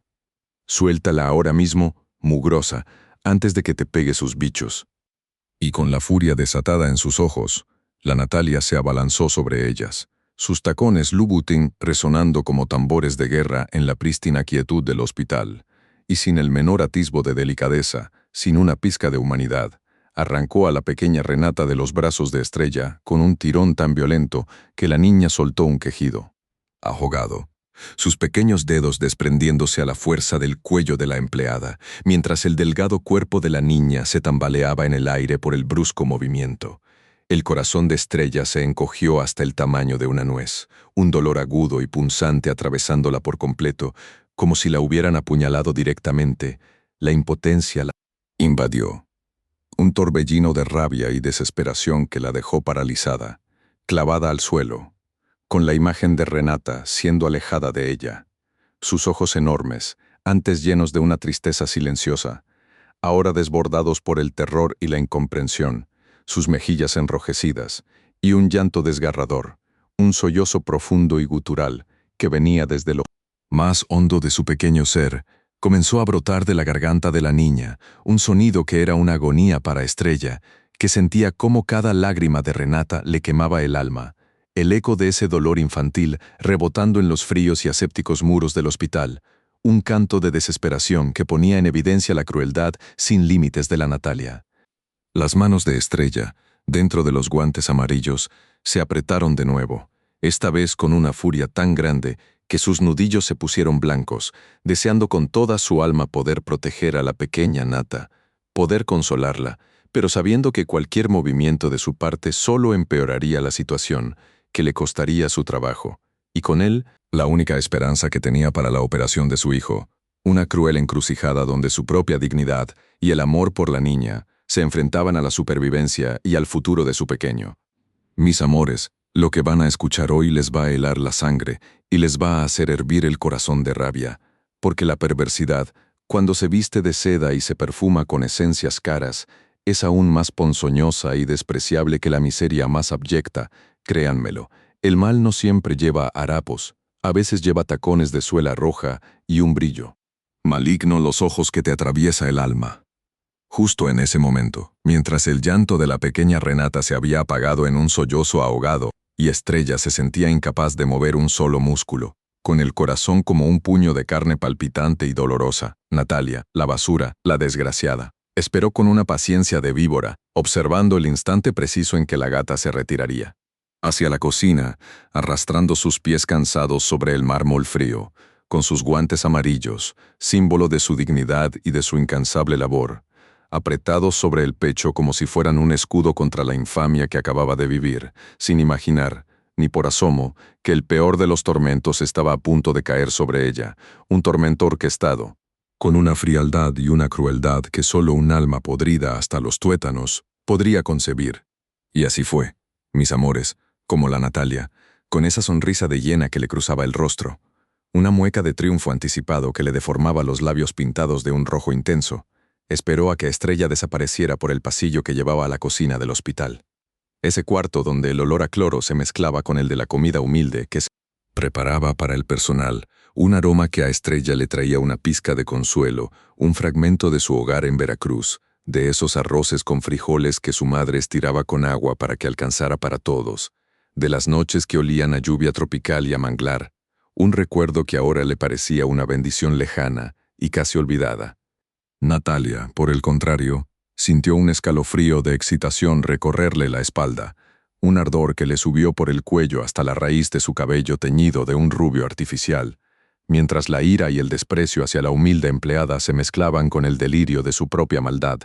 Suéltala ahora mismo, mugrosa, antes de que te pegue sus bichos. Y con la furia desatada en sus ojos, la Natalia se abalanzó sobre ellas, sus tacones Louboutin resonando como tambores de guerra en la prístina quietud del hospital, y sin el menor atisbo de delicadeza, sin una pizca de humanidad, arrancó a la pequeña Renata de los brazos de Estrella con un tirón tan violento que la niña soltó un quejido. Ahogado, sus pequeños dedos desprendiéndose a la fuerza del cuello de la empleada, mientras el delgado cuerpo de la niña se tambaleaba en el aire por el brusco movimiento. El corazón de Estrella se encogió hasta el tamaño de una nuez, un dolor agudo y punzante atravesándola por completo, como si la hubieran apuñalado directamente. La impotencia la invadió. Un torbellino de rabia y desesperación que la dejó paralizada, clavada al suelo, con la imagen de Renata siendo alejada de ella. Sus ojos enormes, antes llenos de una tristeza silenciosa, ahora desbordados por el terror y la incomprensión, sus mejillas enrojecidas, y un llanto desgarrador, un sollozo profundo y gutural que venía desde lo más hondo de su pequeño ser, comenzó a brotar de la garganta de la niña, un sonido que era una agonía para Estrella, que sentía cómo cada lágrima de Renata le quemaba el alma, el eco de ese dolor infantil rebotando en los fríos y asépticos muros del hospital, un canto de desesperación que ponía en evidencia la crueldad sin límites de la Natalia. Las manos de Estrella, dentro de los guantes amarillos, se apretaron de nuevo, esta vez con una furia tan grande que sus nudillos se pusieron blancos, deseando con toda su alma poder proteger a la pequeña Nata, poder consolarla, pero sabiendo que cualquier movimiento de su parte solo empeoraría la situación, que le costaría su trabajo, y con él, la única esperanza que tenía para la operación de su hijo, una cruel encrucijada donde su propia dignidad y el amor por la niña se enfrentaban a la supervivencia y al futuro de su pequeño. Mis amores, lo que van a escuchar hoy les va a helar la sangre y les va a hacer hervir el corazón de rabia, porque la perversidad, cuando se viste de seda y se perfuma con esencias caras, es aún más ponzoñosa y despreciable que la miseria más abyecta, créanmelo. El mal no siempre lleva harapos, a veces lleva tacones de suela roja y un brillo maligno los ojos que te atraviesa el alma. Justo en ese momento, mientras el llanto de la pequeña Renata se había apagado en un sollozo ahogado, y Estrella se sentía incapaz de mover un solo músculo, con el corazón como un puño de carne palpitante y dolorosa, Natalia, la basura, la desgraciada, esperó con una paciencia de víbora, observando el instante preciso en que la gata se retiraría hacia la cocina, arrastrando sus pies cansados sobre el mármol frío, con sus guantes amarillos, símbolo de su dignidad y de su incansable labor, apretados sobre el pecho como si fueran un escudo contra la infamia que acababa de vivir, sin imaginar, ni por asomo, que el peor de los tormentos estaba a punto de caer sobre ella, un tormento orquestado, con una frialdad y una crueldad que solo un alma podrida hasta los tuétanos podría concebir. Y así fue, mis amores, como la Natalia, con esa sonrisa de hiena que le cruzaba el rostro, una mueca de triunfo anticipado que le deformaba los labios pintados de un rojo intenso, esperó a que Estrella desapareciera por el pasillo que llevaba a la cocina del hospital. Ese cuarto donde el olor a cloro se mezclaba con el de la comida humilde que Preparaba para el personal un aroma que a Estrella le traía una pizca de consuelo, un fragmento de su hogar en Veracruz, de esos arroces con frijoles que su madre estiraba con agua para que alcanzara para todos, de las noches que olían a lluvia tropical y a manglar, un recuerdo que ahora le parecía una bendición lejana y casi olvidada. Natalia, por el contrario, sintió un escalofrío de excitación recorrerle la espalda, un ardor que le subió por el cuello hasta la raíz de su cabello teñido de un rubio artificial, mientras la ira y el desprecio hacia la humilde empleada se mezclaban con el delirio de su propia maldad,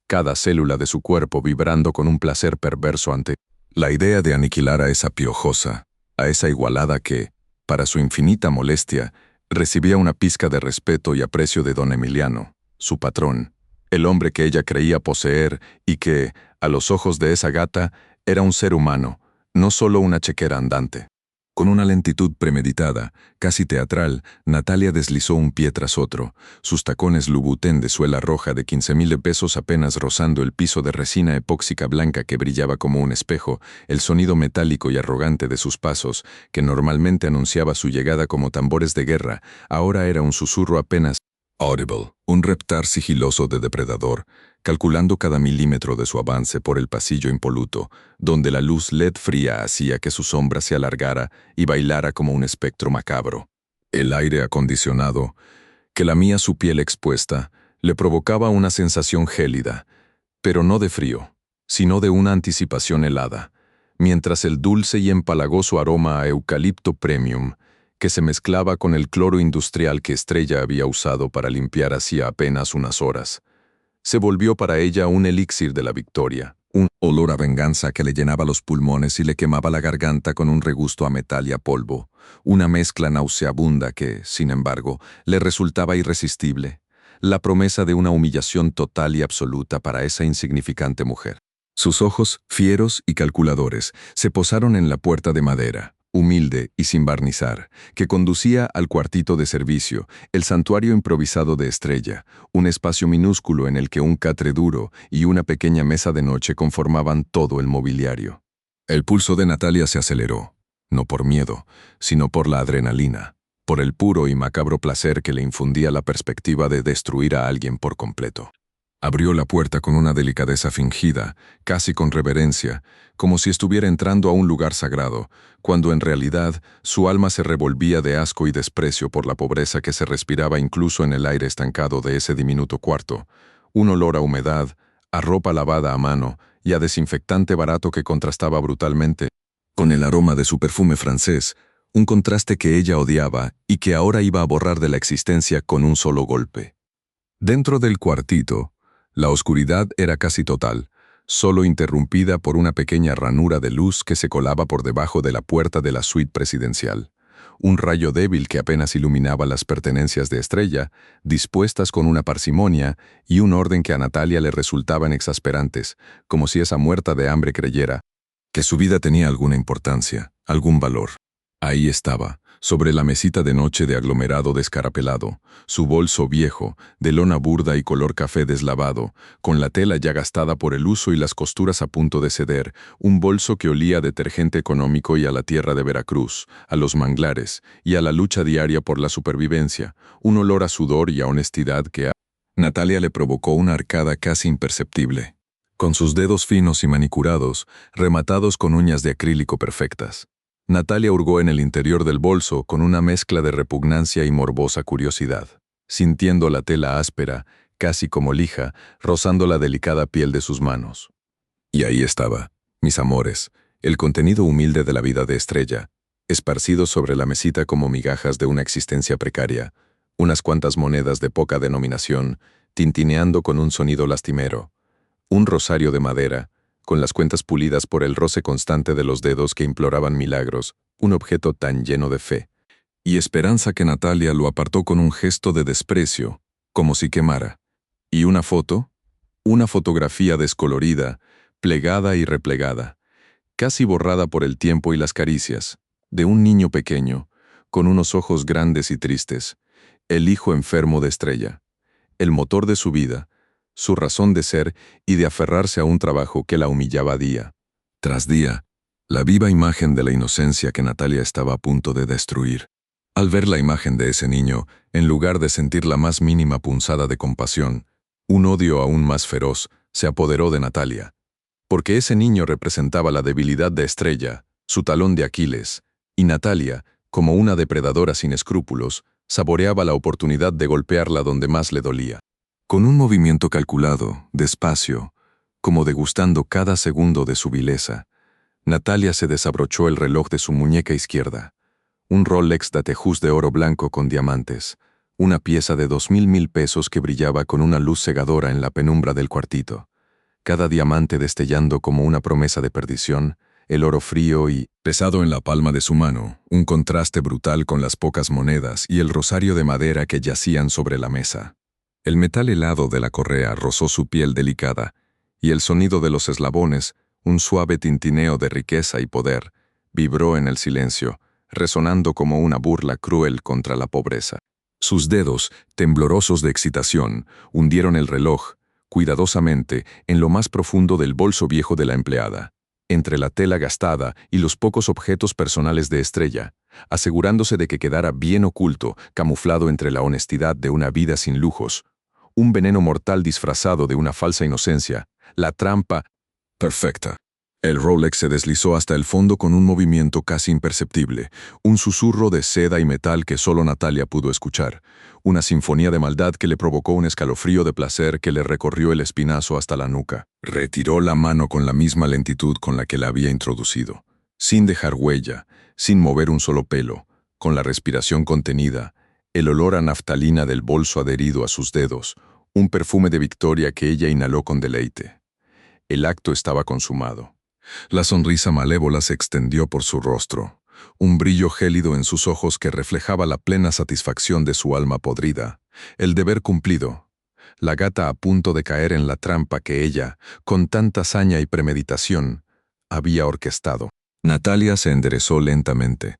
cada célula de su cuerpo vibrando con un placer perverso ante la idea de aniquilar a esa piojosa, a esa igualada que, para su infinita molestia, recibía una pizca de respeto y aprecio de don Emiliano, su patrón, el hombre que ella creía poseer y que, a los ojos de esa gata, era un ser humano, no solo una chequera andante. Con una lentitud premeditada, casi teatral, Natalia deslizó un pie tras otro, sus tacones Louboutin de suela roja de 15,000 pesos apenas rozando el piso de resina epóxica blanca que brillaba como un espejo, el sonido metálico y arrogante de sus pasos, que normalmente anunciaba su llegada como tambores de guerra, ahora era un susurro apenas audible, un reptar sigiloso de depredador, calculando cada milímetro de su avance por el pasillo impoluto, donde la luz LED fría hacía que su sombra se alargara y bailara como un espectro macabro. El aire acondicionado, que lamía su piel expuesta, le provocaba una sensación gélida, pero no de frío, sino de una anticipación helada, mientras el dulce y empalagoso aroma a eucalipto premium, que se mezclaba con el cloro industrial que Estrella había usado para limpiar hacía apenas unas horas, se volvió para ella un elixir de la victoria, un olor a venganza que le llenaba los pulmones y le quemaba la garganta con un regusto a metal y a polvo, una mezcla nauseabunda que, sin embargo, le resultaba irresistible, la promesa de una humillación total y absoluta para esa insignificante mujer. Sus ojos, fieros y calculadores, se posaron en la puerta de madera, humilde y sin barnizar, que conducía al cuartito de servicio, el santuario improvisado de Estrella, un espacio minúsculo en el que un catre duro y una pequeña mesa de noche conformaban todo el mobiliario. El pulso de Natalia se aceleró, no por miedo, sino por la adrenalina, por el puro y macabro placer que le infundía la perspectiva de destruir a alguien por completo. Abrió la puerta con una delicadeza fingida, casi con reverencia, como si estuviera entrando a un lugar sagrado, cuando en realidad su alma se revolvía de asco y desprecio por la pobreza que se respiraba incluso en el aire estancado de ese diminuto cuarto, un olor a humedad, a ropa lavada a mano y a desinfectante barato que contrastaba brutalmente con el aroma de su perfume francés, un contraste que ella odiaba y que ahora iba a borrar de la existencia con un solo golpe. Dentro del cuartito, la oscuridad era casi total, solo interrumpida por una pequeña ranura de luz que se colaba por debajo de la puerta de la suite presidencial. Un rayo débil que apenas iluminaba las pertenencias de Estrella, dispuestas con una parsimonia y un orden que a Natalia le resultaban exasperantes, como si esa muerta de hambre creyera que su vida tenía alguna importancia, algún valor. Ahí estaba, sobre la mesita de noche de aglomerado descarapelado, su bolso viejo, de lona burda y color café deslavado, con la tela ya gastada por el uso y las costuras a punto de ceder, un bolso que olía a detergente económico y a la tierra de Veracruz, a los manglares y a la lucha diaria por la supervivencia, un olor a sudor y a honestidad que a Natalia le provocó una arcada casi imperceptible, con sus dedos finos y manicurados, rematados con uñas de acrílico perfectas. Natalia hurgó en el interior del bolso con una mezcla de repugnancia y morbosa curiosidad, sintiendo la tela áspera, casi como lija, rozando la delicada piel de sus manos. Y ahí estaba, mis amores, el contenido humilde de la vida de Estrella, esparcido sobre la mesita como migajas de una existencia precaria, unas cuantas monedas de poca denominación, tintineando con un sonido lastimero, un rosario de madera, con las cuentas pulidas por el roce constante de los dedos que imploraban milagros, un objeto tan lleno de fe y esperanza que Natalia lo apartó con un gesto de desprecio, como si quemara. Y una fotografía descolorida, plegada y replegada, casi borrada por el tiempo y las caricias, de un niño pequeño, con unos ojos grandes y tristes, el hijo enfermo de Estrella, el motor de su vida, su razón de ser y de aferrarse a un trabajo que la humillaba día tras día, la viva imagen de la inocencia que Natalia estaba a punto de destruir. Al ver la imagen de ese niño, en lugar de sentir la más mínima punzada de compasión, un odio aún más feroz se apoderó de Natalia. Porque ese niño representaba la debilidad de Estrella, su talón de Aquiles, y Natalia, como una depredadora sin escrúpulos, saboreaba la oportunidad de golpearla donde más le dolía. Con un movimiento calculado, despacio, como degustando cada segundo de su vileza, Natalia se desabrochó el reloj de su muñeca izquierda, un Rolex Datejust de oro blanco con diamantes, una pieza de 2.000 pesos que brillaba con una luz cegadora en la penumbra del cuartito, cada diamante destellando como una promesa de perdición, el oro frío y pesado en la palma de su mano, un contraste brutal con las pocas monedas y el rosario de madera que yacían sobre la mesa. El metal helado de la correa rozó su piel delicada, y el sonido de los eslabones, un suave tintineo de riqueza y poder, vibró en el silencio, resonando como una burla cruel contra la pobreza. Sus dedos, temblorosos de excitación, hundieron el reloj, cuidadosamente, en lo más profundo del bolso viejo de la empleada, entre la tela gastada y los pocos objetos personales de Estrella, asegurándose de que quedara bien oculto, camuflado entre la honestidad de una vida sin lujos, un veneno mortal disfrazado de una falsa inocencia, la trampa perfecta. El Rolex se deslizó hasta el fondo con un movimiento casi imperceptible, un susurro de seda y metal que solo Natalia pudo escuchar, una sinfonía de maldad que le provocó un escalofrío de placer que le recorrió el espinazo hasta la nuca. Retiró la mano con la misma lentitud con la que la había introducido, sin dejar huella, sin mover un solo pelo, con la respiración contenida, el olor a naftalina del bolso adherido a sus dedos, un perfume de victoria que ella inhaló con deleite. El acto estaba consumado. La sonrisa malévola se extendió por su rostro, un brillo gélido en sus ojos que reflejaba la plena satisfacción de su alma podrida, el deber cumplido, la gata a punto de caer en la trampa que ella, con tanta saña y premeditación, había orquestado. Natalia se enderezó lentamente,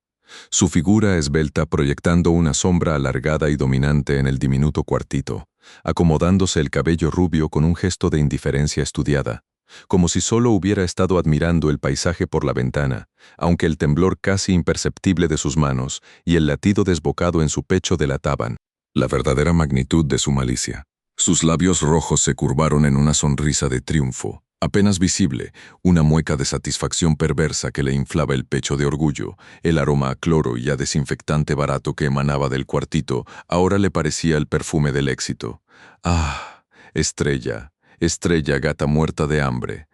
su figura esbelta proyectando una sombra alargada y dominante en el diminuto cuartito, acomodándose el cabello rubio con un gesto de indiferencia estudiada, como si solo hubiera estado admirando el paisaje por la ventana, aunque el temblor casi imperceptible de sus manos y el latido desbocado en su pecho delataban la verdadera magnitud de su malicia. Sus labios rojos se curvaron en una sonrisa de triunfo, apenas visible, una mueca de satisfacción perversa que le inflaba el pecho de orgullo. El aroma a cloro y a desinfectante barato que emanaba del cuartito ahora le parecía el perfume del éxito. ¡Ah! Estrella. Estrella, gata muerta de hambre.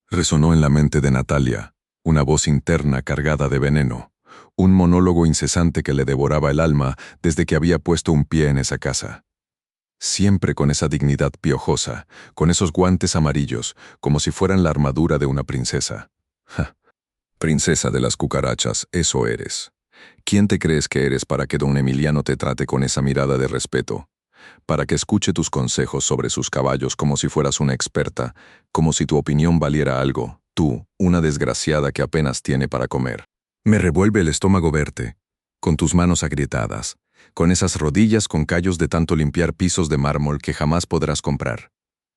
Resonó en la mente de Natalia, una voz interna cargada de veneno, un monólogo incesante que le devoraba el alma desde que había puesto un pie en esa casa. Siempre con esa dignidad piojosa, con esos guantes amarillos, como si fueran la armadura de una princesa. ¡Ja! Princesa de las cucarachas, eso eres. ¿Quién te crees que eres para que don Emiliano te trate con esa mirada de respeto? Para que escuche tus consejos sobre sus caballos como si fueras una experta, como si tu opinión valiera algo, tú, una desgraciada que apenas tiene para comer. Me revuelve el estómago verte, con tus manos agrietadas, con esas rodillas con callos de tanto limpiar pisos de mármol que jamás podrás comprar.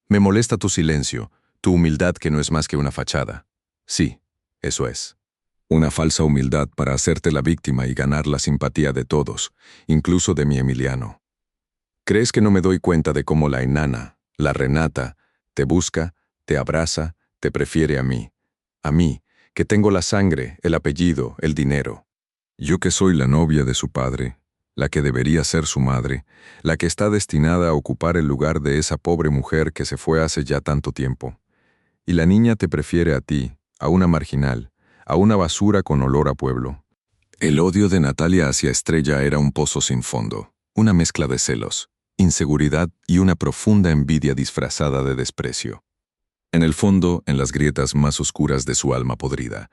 Me molesta tu silencio, tu humildad que no es más que una fachada. Sí, eso es. Una falsa humildad para hacerte la víctima y ganar la simpatía de todos, incluso de mi Emiliano. ¿Crees que no me doy cuenta de cómo la enana, la Renata, te busca, te abraza, te prefiere a mí, que tengo la sangre, el apellido, el dinero? Yo que soy la novia de su padre, la que debería ser su madre, la que está destinada a ocupar el lugar de esa pobre mujer que se fue hace ya tanto tiempo. Y la niña te prefiere a ti, a una marginal, a una basura con olor a pueblo. El odio de Natalia hacia Estrella era un pozo sin fondo, una mezcla de celos, inseguridad y una profunda envidia disfrazada de desprecio. En el fondo, en las grietas más oscuras de su alma podrida,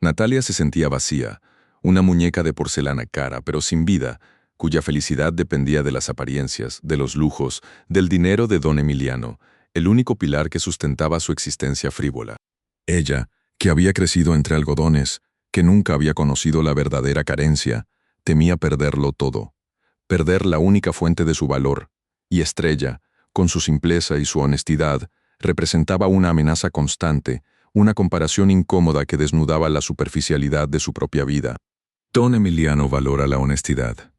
Natalia se sentía vacía, una muñeca de porcelana cara pero sin vida, cuya felicidad dependía de las apariencias, de los lujos, del dinero de don Emiliano, el único pilar que sustentaba su existencia frívola. Ella, que había crecido entre algodones, que nunca había conocido la verdadera carencia, temía perderlo todo, perder la única fuente de su valor, y Estrella, con su simpleza y su honestidad, representaba una amenaza constante, una comparación incómoda que desnudaba la superficialidad de su propia vida. Don Emiliano valora la honestidad,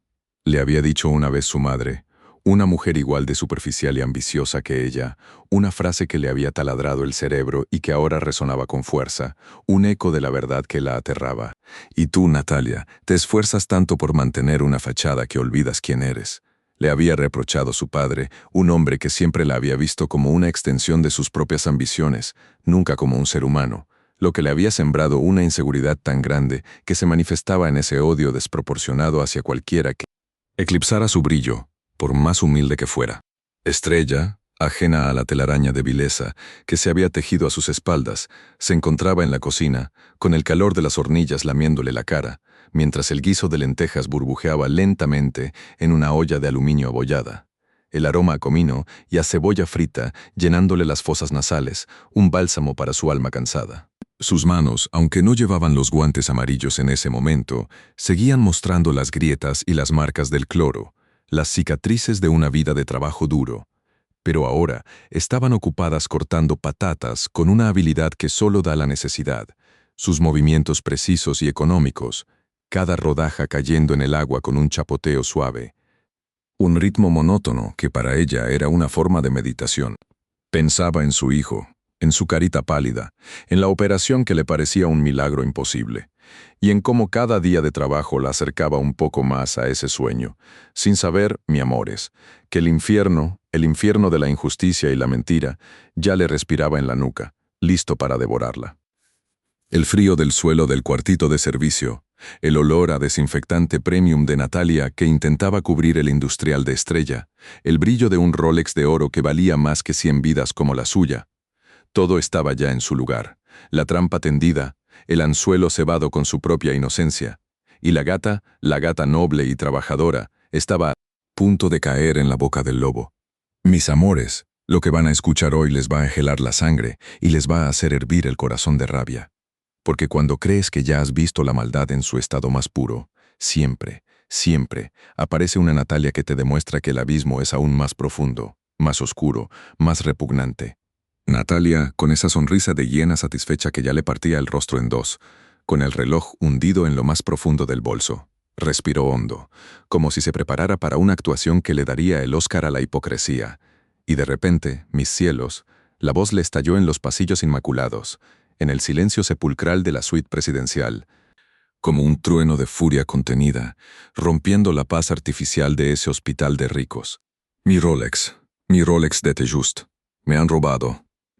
le había dicho una vez su madre, una mujer igual de superficial y ambiciosa que ella, una frase que le había taladrado el cerebro y que ahora resonaba con fuerza, un eco de la verdad que la aterraba. Y tú, Natalia, te esfuerzas tanto por mantener una fachada que olvidas quién eres. Le había reprochado su padre, un hombre que siempre la había visto como una extensión de sus propias ambiciones, nunca como un ser humano, lo que le había sembrado una inseguridad tan grande que se manifestaba en ese odio desproporcionado hacia cualquiera que eclipsara su brillo, por más humilde que fuera. Estrella, ajena a la telaraña de vileza que se había tejido a sus espaldas, se encontraba en la cocina, con el calor de las hornillas lamiéndole la cara, mientras el guiso de lentejas burbujeaba lentamente en una olla de aluminio abollada. El aroma a comino y a cebolla frita llenándole las fosas nasales, un bálsamo para su alma cansada. Sus manos, aunque no llevaban los guantes amarillos en ese momento, seguían mostrando las grietas y las marcas del cloro, las cicatrices de una vida de trabajo duro. Pero ahora estaban ocupadas cortando patatas con una habilidad que solo da la necesidad, sus movimientos precisos y económicos, cada rodaja cayendo en el agua con un chapoteo suave. Un ritmo monótono que para ella era una forma de meditación. Pensaba en su hijo, en su carita pálida, en la operación que le parecía un milagro imposible, y en cómo cada día de trabajo la acercaba un poco más a ese sueño, sin saber, mi amores, que el infierno de la injusticia y la mentira, ya le respiraba en la nuca, listo para devorarla. El frío del suelo del cuartito de servicio, el olor a desinfectante premium de Natalia que intentaba cubrir el industrial de Estrella, el brillo de un Rolex de oro que valía más que 100 vidas como la suya. Todo estaba ya en su lugar, la trampa tendida, el anzuelo cebado con su propia inocencia, y la gata noble y trabajadora, estaba a punto de caer en la boca del lobo. Mis amores, lo que van a escuchar hoy les va a helar la sangre y les va a hacer hervir el corazón de rabia. Porque cuando crees que ya has visto la maldad en su estado más puro, siempre, siempre, aparece una Natalia que te demuestra que el abismo es aún más profundo, más oscuro, más repugnante. Natalia, con esa sonrisa de hiena satisfecha que ya le partía el rostro en dos, con el reloj hundido en lo más profundo del bolso, respiró hondo, como si se preparara para una actuación que le daría el Oscar a la hipocresía. Y de repente, mis cielos, la voz le estalló en los pasillos inmaculados, en el silencio sepulcral de la suite presidencial, como un trueno de furia contenida, rompiendo la paz artificial de ese hospital de ricos. Mi Rolex de Just. Me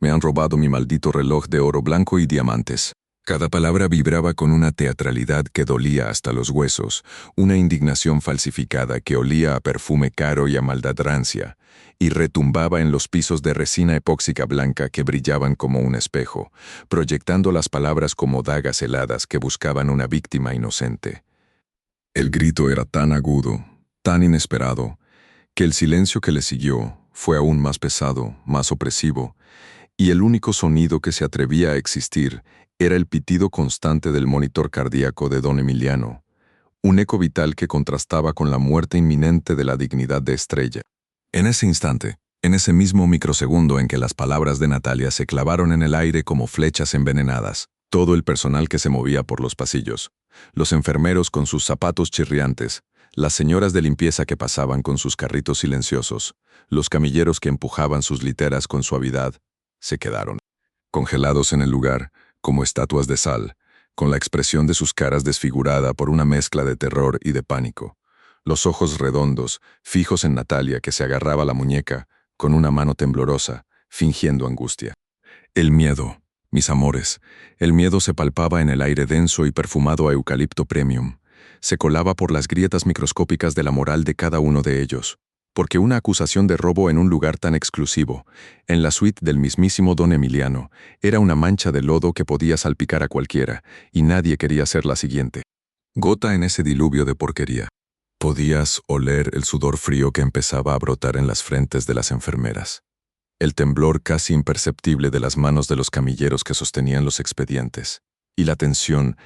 han robado mi maldito reloj de oro blanco y diamantes. Cada palabra vibraba con una teatralidad que dolía hasta los huesos, una indignación falsificada que olía a perfume caro y a maldad rancia, y retumbaba en los pisos de resina epóxica blanca que brillaban como un espejo, proyectando las palabras como dagas heladas que buscaban una víctima inocente. El grito era tan agudo, tan inesperado, que el silencio que le siguió fue aún más pesado, más opresivo, y el único sonido que se atrevía a existir era el pitido constante del monitor cardíaco de don Emiliano, un eco vital que contrastaba con la muerte inminente de la dignidad de Estrella. En ese instante, en ese mismo microsegundo en que las palabras de Natalia se clavaron en el aire como flechas envenenadas, todo el personal que se movía por los pasillos, los enfermeros con sus zapatos chirriantes, las señoras de limpieza que pasaban con sus carritos silenciosos, los camilleros que empujaban sus literas con suavidad, se quedaron, congelados en el lugar, como estatuas de sal, con la expresión de sus caras desfigurada por una mezcla de terror y de pánico. Los ojos redondos, fijos en Natalia que se agarraba la muñeca, con una mano temblorosa, fingiendo angustia. El miedo, mis amores, el miedo se palpaba en el aire denso y perfumado a eucalipto premium. Se colaba por las grietas microscópicas de la moral de cada uno de ellos. Porque una acusación de robo en un lugar tan exclusivo, en la suite del mismísimo don Emiliano, era una mancha de lodo que podía salpicar a cualquiera, y nadie quería ser la siguiente. Gota en ese diluvio de porquería. Podías oler el sudor frío que empezaba a brotar en las frentes de las enfermeras, el temblor casi imperceptible de las manos de los camilleros que sostenían los expedientes, y la tensión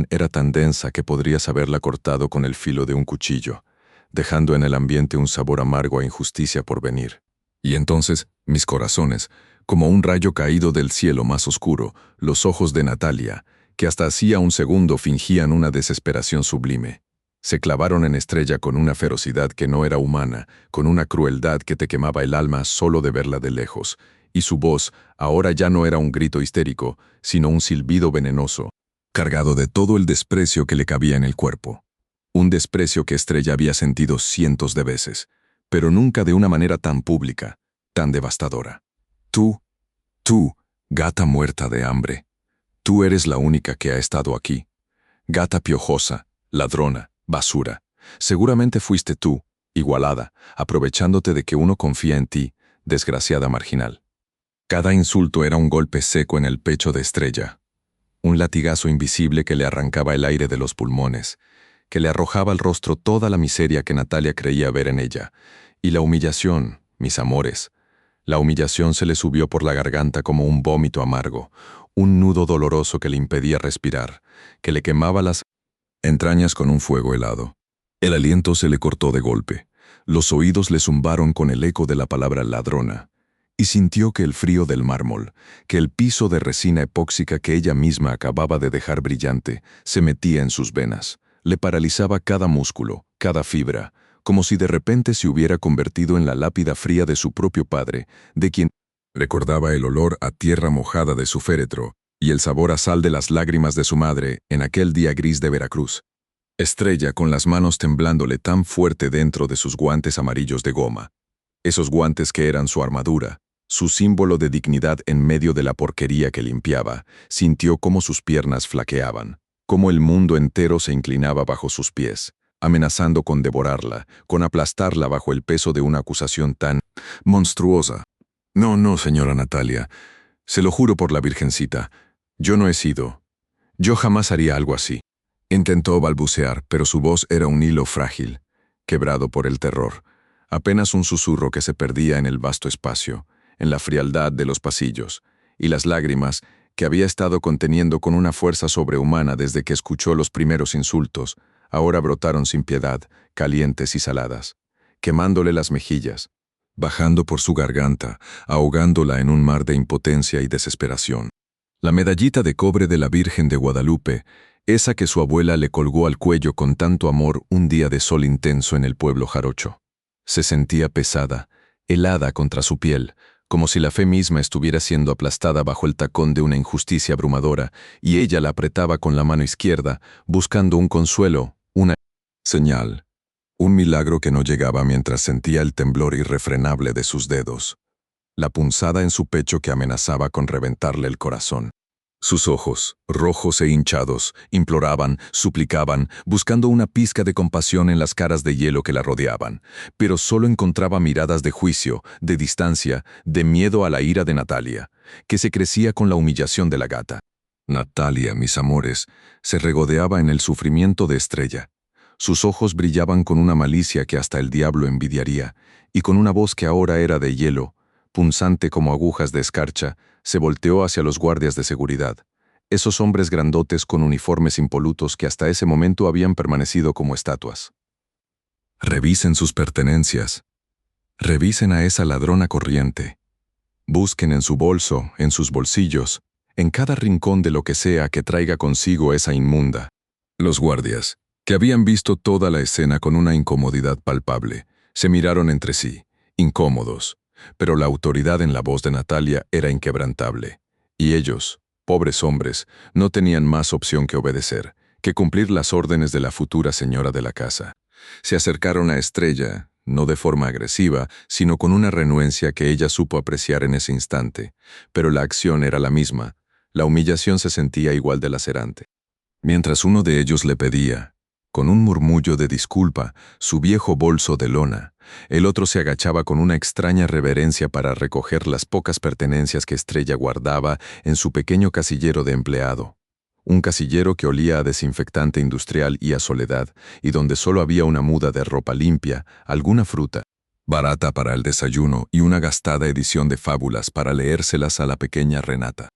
era tan densa que podrías haberla cortado con el filo de un cuchillo, dejando en el ambiente un sabor amargo a injusticia por venir. Y entonces, mis corazones, Como un rayo caído del cielo más oscuro, los ojos de Natalia, que hasta hacía un segundo fingían una desesperación sublime, se clavaron en Estrella con una ferocidad que no era humana, con una crueldad que te quemaba el alma solo de verla de lejos, y su voz ahora ya no era un grito histérico, sino un silbido venenoso, cargado de todo el desprecio que le cabía en el cuerpo. Un desprecio que Estrella había sentido cientos de veces, pero nunca de una manera tan pública, tan devastadora. Tú, gata muerta de hambre, tú eres la única que ha estado aquí. Gata piojosa, ladrona, basura. Seguramente fuiste tú, igualada, aprovechándote de que uno confía en ti, desgraciada marginal. Cada insulto era un golpe seco en el pecho de Estrella, un latigazo invisible que le arrancaba el aire de los pulmones, que le arrojaba al rostro toda la miseria que Natalia creía ver en ella, y la humillación, mis amores. La humillación se le subió por la garganta como un vómito amargo, un nudo doloroso que le impedía respirar, que le quemaba las entrañas con un fuego helado. El aliento se le cortó de golpe, los oídos le zumbaron con el eco de la palabra ladrona, y sintió que el frío del mármol, que el piso de resina epóxica que ella misma acababa de dejar brillante, se metía en sus venas, le paralizaba cada músculo, cada fibra, como si de repente se hubiera convertido en la lápida fría de su propio padre, de quien recordaba el olor a tierra mojada de su féretro y el sabor a sal de las lágrimas de su madre en aquel día gris de Veracruz. Estrella con las manos temblándole tan fuerte dentro de sus guantes amarillos de goma, esos guantes que eran su armadura, su símbolo de dignidad en medio de la porquería que limpiaba, sintió cómo sus piernas flaqueaban, cómo el mundo entero se inclinaba bajo sus pies, amenazando con devorarla, con aplastarla bajo el peso de una acusación tan monstruosa. No, señora Natalia, se lo juro por la Virgencita, yo no he sido. Yo jamás haría algo así. Intentó balbucear, pero su voz era un hilo frágil, quebrado por el terror, apenas un susurro que se perdía en el vasto espacio, en la frialdad de los pasillos, y las lágrimas que había estado conteniendo con una fuerza sobrehumana desde que escuchó los primeros insultos, ahora brotaron sin piedad, calientes y saladas, quemándole las mejillas, bajando por su garganta, ahogándola en un mar de impotencia y desesperación. La medallita de cobre de la Virgen de Guadalupe, esa que su abuela le colgó al cuello con tanto amor un día de sol intenso en el pueblo jarocho, se sentía pesada, helada contra su piel, como si la fe misma estuviera siendo aplastada bajo el tacón de una injusticia abrumadora, y ella la apretaba con la mano izquierda, buscando un consuelo, una señal, un milagro que no llegaba mientras sentía el temblor irrefrenable de sus dedos, la punzada en su pecho que amenazaba con reventarle el corazón. Sus ojos, rojos e hinchados, imploraban, suplicaban, buscando una pizca de compasión en las caras de hielo que la rodeaban, pero solo encontraba miradas de juicio, de distancia, de miedo a la ira de Natalia, que se crecía con la humillación de la gata. Natalia, mis amores, se regodeaba en el sufrimiento de Estrella. Sus ojos brillaban con una malicia que hasta el diablo envidiaría, y con una voz que ahora era de hielo, punzante como agujas de escarcha, se volteó hacia los guardias de seguridad, esos hombres grandotes con uniformes impolutos que hasta ese momento habían permanecido como estatuas. Revisen sus pertenencias. Revisen a esa ladrona corriente. Busquen en su bolso, en sus bolsillos, en cada rincón de lo que sea que traiga consigo esa inmunda. Los guardias, que habían visto toda la escena con una incomodidad palpable, se miraron entre sí, incómodos. Pero la autoridad en la voz de Natalia era inquebrantable, y ellos, pobres hombres, no tenían más opción que obedecer, que cumplir las órdenes de la futura señora de la casa. Se acercaron a Estrella, no de forma agresiva, sino con una renuencia que ella supo apreciar en ese instante, pero la acción era la misma, la humillación se sentía igual de lacerante. Mientras uno de ellos le pedía, con un murmullo de disculpa, su viejo bolso de lona, el otro se agachaba con una extraña reverencia para recoger las pocas pertenencias que Estrella guardaba en su pequeño casillero de empleado. Un casillero que olía a desinfectante industrial y a soledad, y donde solo había una muda de ropa limpia, alguna fruta, barata para el desayuno y una gastada edición de fábulas para leérselas a la pequeña Renata.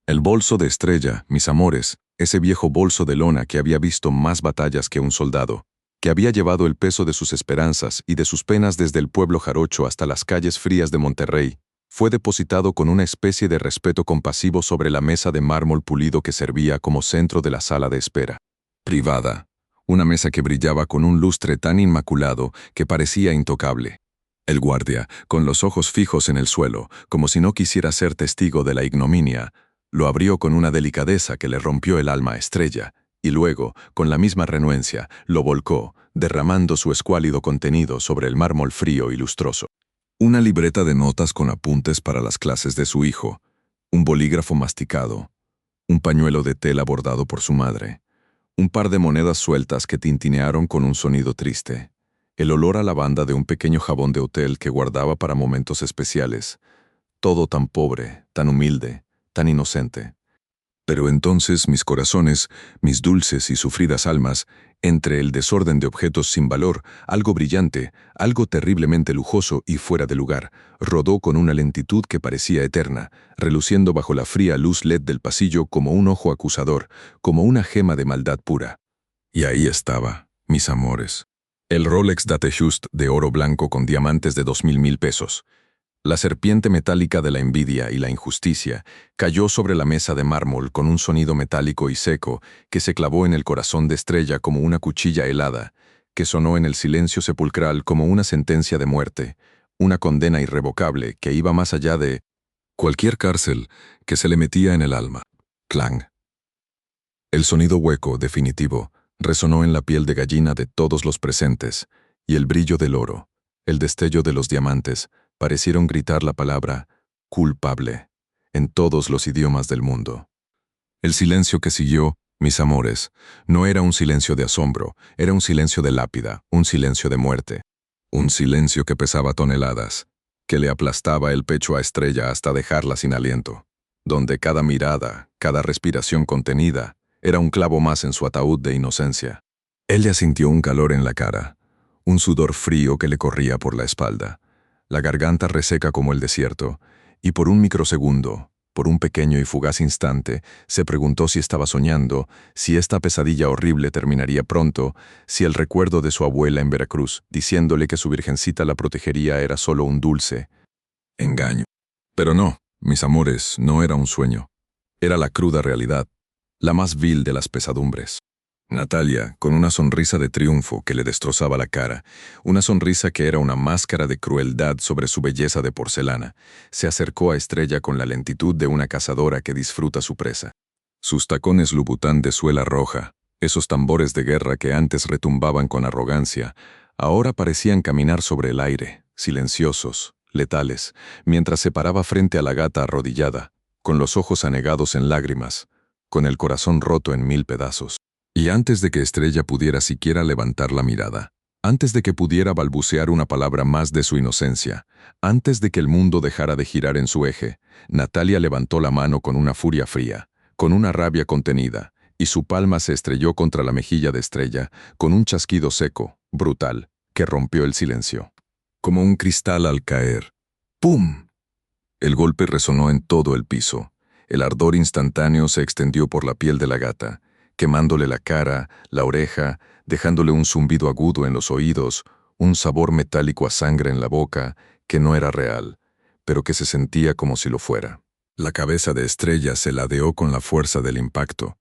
El bolso de Estrella, mis amores, ese viejo bolso de lona que había visto más batallas que un soldado, que había llevado el peso de sus esperanzas y de sus penas desde el pueblo jarocho hasta las calles frías de Monterrey, fue depositado con una especie de respeto compasivo sobre la mesa de mármol pulido que servía como centro de la sala de espera. Privada, una mesa que brillaba con un lustre tan inmaculado que parecía intocable. El guardia, con los ojos fijos en el suelo, como si no quisiera ser testigo de la ignominia, lo abrió con una delicadeza que le rompió el alma a Estrella, y luego, con la misma renuencia, lo volcó, derramando su escuálido contenido sobre el mármol frío y lustroso. Una libreta de notas con apuntes para las clases de su hijo, un bolígrafo masticado, un pañuelo de tela bordado por su madre, un par de monedas sueltas que tintinearon con un sonido triste, el olor a lavanda de un pequeño jabón de hotel que guardaba para momentos especiales, todo tan pobre, tan humilde, tan inocente. Pero entonces mis corazones, mis dulces y sufridas almas, entre el desorden de objetos sin valor, algo brillante, algo terriblemente lujoso y fuera de lugar, rodó con una lentitud que parecía eterna, reluciendo bajo la fría luz LED del pasillo como un ojo acusador, como una gema de maldad pura. Y ahí estaba, mis amores. El Rolex Datejust de oro blanco con diamantes de 2000 pesos. La serpiente metálica de la envidia y la injusticia cayó sobre la mesa de mármol con un sonido metálico y seco que se clavó en el corazón de Estrella como una cuchilla helada, que sonó en el silencio sepulcral como una sentencia de muerte, una condena irrevocable que iba más allá de cualquier cárcel que se le metía en el alma. Clang. El sonido hueco, definitivo, resonó en la piel de gallina de todos los presentes, y el brillo del oro, el destello de los diamantes, parecieron gritar la palabra culpable en todos los idiomas del mundo. El silencio que siguió, mis amores, no era un silencio de asombro, era un silencio de lápida, un silencio de muerte. Un silencio que pesaba toneladas, que le aplastaba el pecho a Estrella hasta dejarla sin aliento, donde cada mirada, cada respiración contenida, era un clavo más en su ataúd de inocencia. Ella sintió un calor en la cara, un sudor frío que le corría por la espalda, la garganta reseca como el desierto, y por un microsegundo, por un pequeño y fugaz instante, se preguntó si estaba soñando, si esta pesadilla horrible terminaría pronto, si el recuerdo de su abuela en Veracruz, diciéndole que su virgencita la protegería, era solo un dulce engaño. Pero no, mis amores, no era un sueño. Era la cruda realidad, la más vil de las pesadumbres. Natalia, con una sonrisa de triunfo que le destrozaba la cara, una sonrisa que era una máscara de crueldad sobre su belleza de porcelana, se acercó a Estrella con la lentitud de una cazadora que disfruta su presa. Sus tacones Louboutin de suela roja, esos tambores de guerra que antes retumbaban con arrogancia, ahora parecían caminar sobre el aire, silenciosos, letales, mientras se paraba frente a la gata arrodillada, con los ojos anegados en lágrimas, con el corazón roto en 1000 pedazos. Y antes de que Estrella pudiera siquiera levantar la mirada, antes de que pudiera balbucear una palabra más de su inocencia, antes de que el mundo dejara de girar en su eje, Natalia levantó la mano con una furia fría, con una rabia contenida, y su palma se estrelló contra la mejilla de Estrella, con un chasquido seco, brutal, que rompió el silencio. Como un cristal al caer. ¡Pum! El golpe resonó en todo el piso. El ardor instantáneo se extendió por la piel de la gata, quemándole la cara, la oreja, dejándole un zumbido agudo en los oídos, un sabor metálico a sangre en la boca, que no era real, pero que se sentía como si lo fuera. La cabeza de Estrella se ladeó con la fuerza del impacto.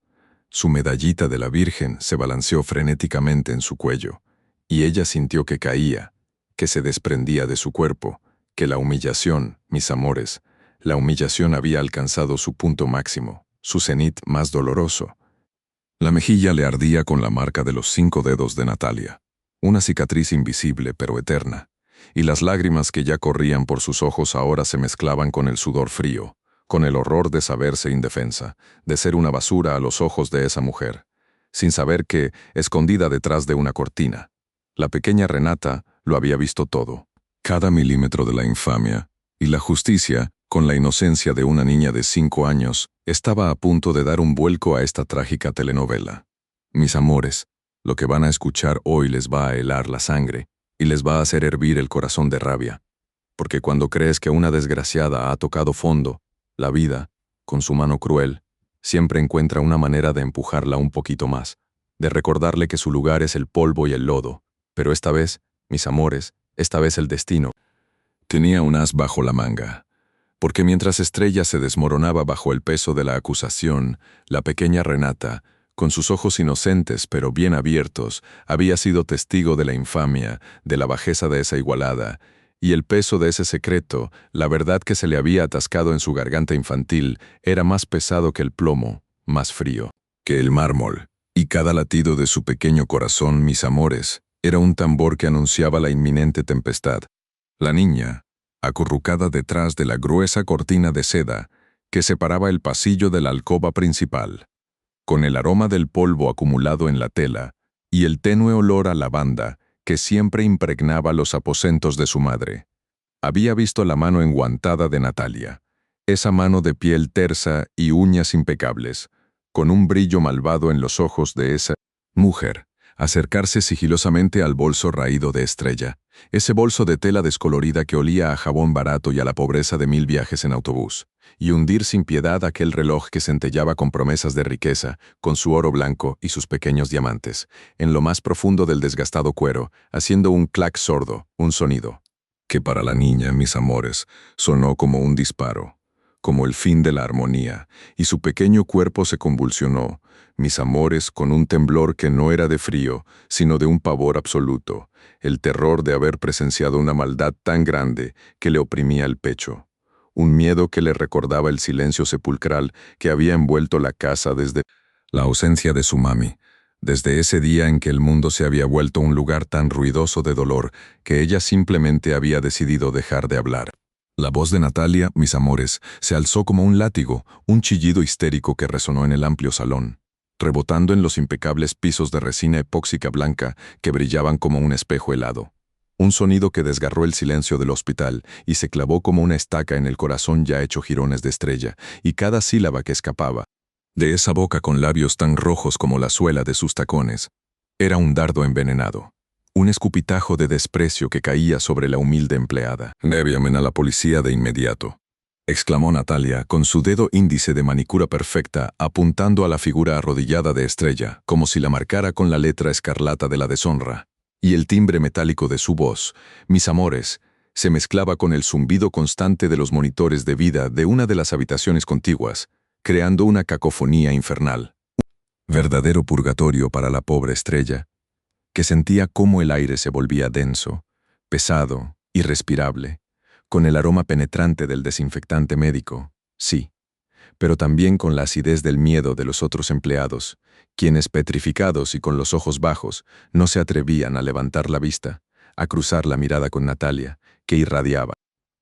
Su medallita de la Virgen se balanceó frenéticamente en su cuello, y ella sintió que caía, que se desprendía de su cuerpo, que la humillación, mis amores, la humillación había alcanzado su punto máximo, su cenit más doloroso. La mejilla le ardía con la marca de los 5 dedos de Natalia, una cicatriz invisible pero eterna, y las lágrimas que ya corrían por sus ojos ahora se mezclaban con el sudor frío, con el horror de saberse indefensa, de ser una basura a los ojos de esa mujer, sin saber que, escondida detrás de una cortina, la pequeña Renata lo había visto todo, cada milímetro de la infamia, y la justicia, con la inocencia de una niña de 5 años, estaba a punto de dar un vuelco a esta trágica telenovela. Mis amores, lo que van a escuchar hoy les va a helar la sangre y les va a hacer hervir el corazón de rabia, porque cuando crees que una desgraciada ha tocado fondo, la vida, con su mano cruel, siempre encuentra una manera de empujarla un poquito más, de recordarle que su lugar es el polvo y el lodo, pero esta vez, mis amores, esta vez el destino tenía un as bajo la manga. Porque mientras Estrella se desmoronaba bajo el peso de la acusación, la pequeña Renata, con sus ojos inocentes pero bien abiertos, había sido testigo de la infamia, de la bajeza de esa igualada, y el peso de ese secreto, la verdad que se le había atascado en su garganta infantil, era más pesado que el plomo, más frío que el mármol, y cada latido de su pequeño corazón, mis amores, era un tambor que anunciaba la inminente tempestad. La niña, acurrucada detrás de la gruesa cortina de seda que separaba el pasillo de la alcoba principal, con el aroma del polvo acumulado en la tela y el tenue olor a lavanda que siempre impregnaba los aposentos de su madre. Había visto la mano enguantada de Natalia, esa mano de piel tersa y uñas impecables, con un brillo malvado en los ojos de esa mujer, acercarse sigilosamente al bolso raído de Estrella, ese bolso de tela descolorida que olía a jabón barato y a la pobreza de 1000 viajes en autobús, y hundir sin piedad aquel reloj que centellaba con promesas de riqueza, con su oro blanco y sus pequeños diamantes, en lo más profundo del desgastado cuero, haciendo un clac sordo, un sonido, que para la niña, mis amores, sonó como un disparo, como el fin de la armonía, y su pequeño cuerpo se convulsionó, mis amores, con un temblor que no era de frío, sino de un pavor absoluto, el terror de haber presenciado una maldad tan grande que le oprimía el pecho, un miedo que le recordaba el silencio sepulcral que había envuelto la casa desde la ausencia de su mami, desde ese día en que el mundo se había vuelto un lugar tan ruidoso de dolor que ella simplemente había decidido dejar de hablar. La voz de Natalia, mis amores, se alzó como un látigo, un chillido histérico que resonó en el amplio salón, rebotando en los impecables pisos de resina epóxica blanca que brillaban como un espejo helado. Un sonido que desgarró el silencio del hospital y se clavó como una estaca en el corazón ya hecho jirones de Estrella, y cada sílaba que escapaba de esa boca con labios tan rojos como la suela de sus tacones era un dardo envenenado. Un escupitajo de desprecio que caía sobre la humilde empleada. «Envíame a la policía de inmediato», exclamó Natalia, con su dedo índice de manicura perfecta apuntando a la figura arrodillada de Estrella, como si la marcara con la letra escarlata de la deshonra. Y el timbre metálico de su voz, mis amores, se mezclaba con el zumbido constante de los monitores de vida de una de las habitaciones contiguas, creando una cacofonía infernal. Verdadero purgatorio para la pobre Estrella, que sentía cómo el aire se volvía denso, pesado, irrespirable, con el aroma penetrante del desinfectante médico, sí, pero también con la acidez del miedo de los otros empleados, quienes, petrificados y con los ojos bajos, no se atrevían a levantar la vista, a cruzar la mirada con Natalia, que irradiaba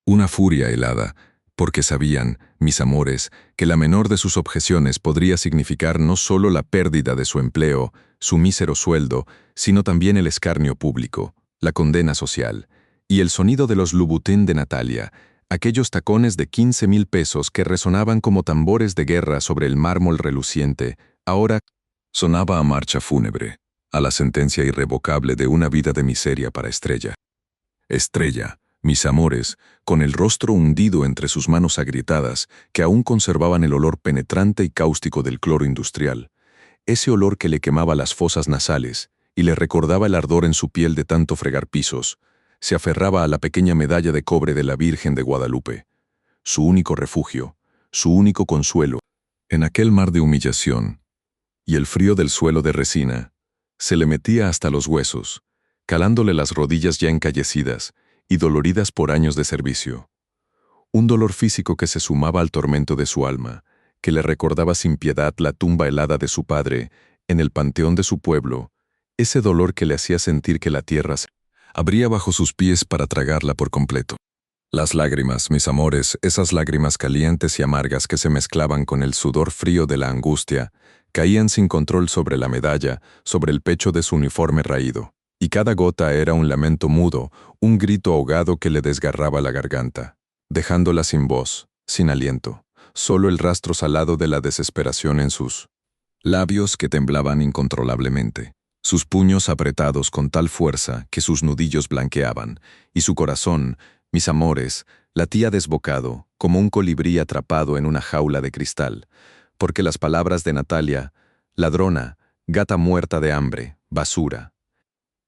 una furia helada, porque sabían, mis amores, que la menor de sus objeciones podría significar no solo la pérdida de su empleo, su mísero sueldo, sino también el escarnio público, la condena social, y el sonido de los Louboutin de Natalia, aquellos tacones de 15.000 pesos que resonaban como tambores de guerra sobre el mármol reluciente, ahora sonaba a marcha fúnebre, a la sentencia irrevocable de una vida de miseria para Estrella. Estrella, mis amores, con el rostro hundido entre sus manos agrietadas, que aún conservaban el olor penetrante y cáustico del cloro industrial, ese olor que le quemaba las fosas nasales y le recordaba el ardor en su piel de tanto fregar pisos, se aferraba a la pequeña medalla de cobre de la Virgen de Guadalupe, su único refugio, su único consuelo, en aquel mar de humillación, y el frío del suelo de resina se le metía hasta los huesos, calándole las rodillas ya encallecidas y doloridas por años de servicio. Un dolor físico que se sumaba al tormento de su alma, que le recordaba sin piedad la tumba helada de su padre, en el panteón de su pueblo, ese dolor que le hacía sentir que la tierra se abría bajo sus pies para tragarla por completo. Las lágrimas, mis amores, esas lágrimas calientes y amargas que se mezclaban con el sudor frío de la angustia, caían sin control sobre la medalla, sobre el pecho de su uniforme raído, y cada gota era un lamento mudo, un grito ahogado que le desgarraba la garganta, dejándola sin voz, sin aliento, solo el rastro salado de la desesperación en sus labios que temblaban incontrolablemente, sus puños apretados con tal fuerza que sus nudillos blanqueaban, y su corazón, mis amores, latía desbocado, como un colibrí atrapado en una jaula de cristal, porque las palabras de Natalia, ladrona, gata muerta de hambre, basura,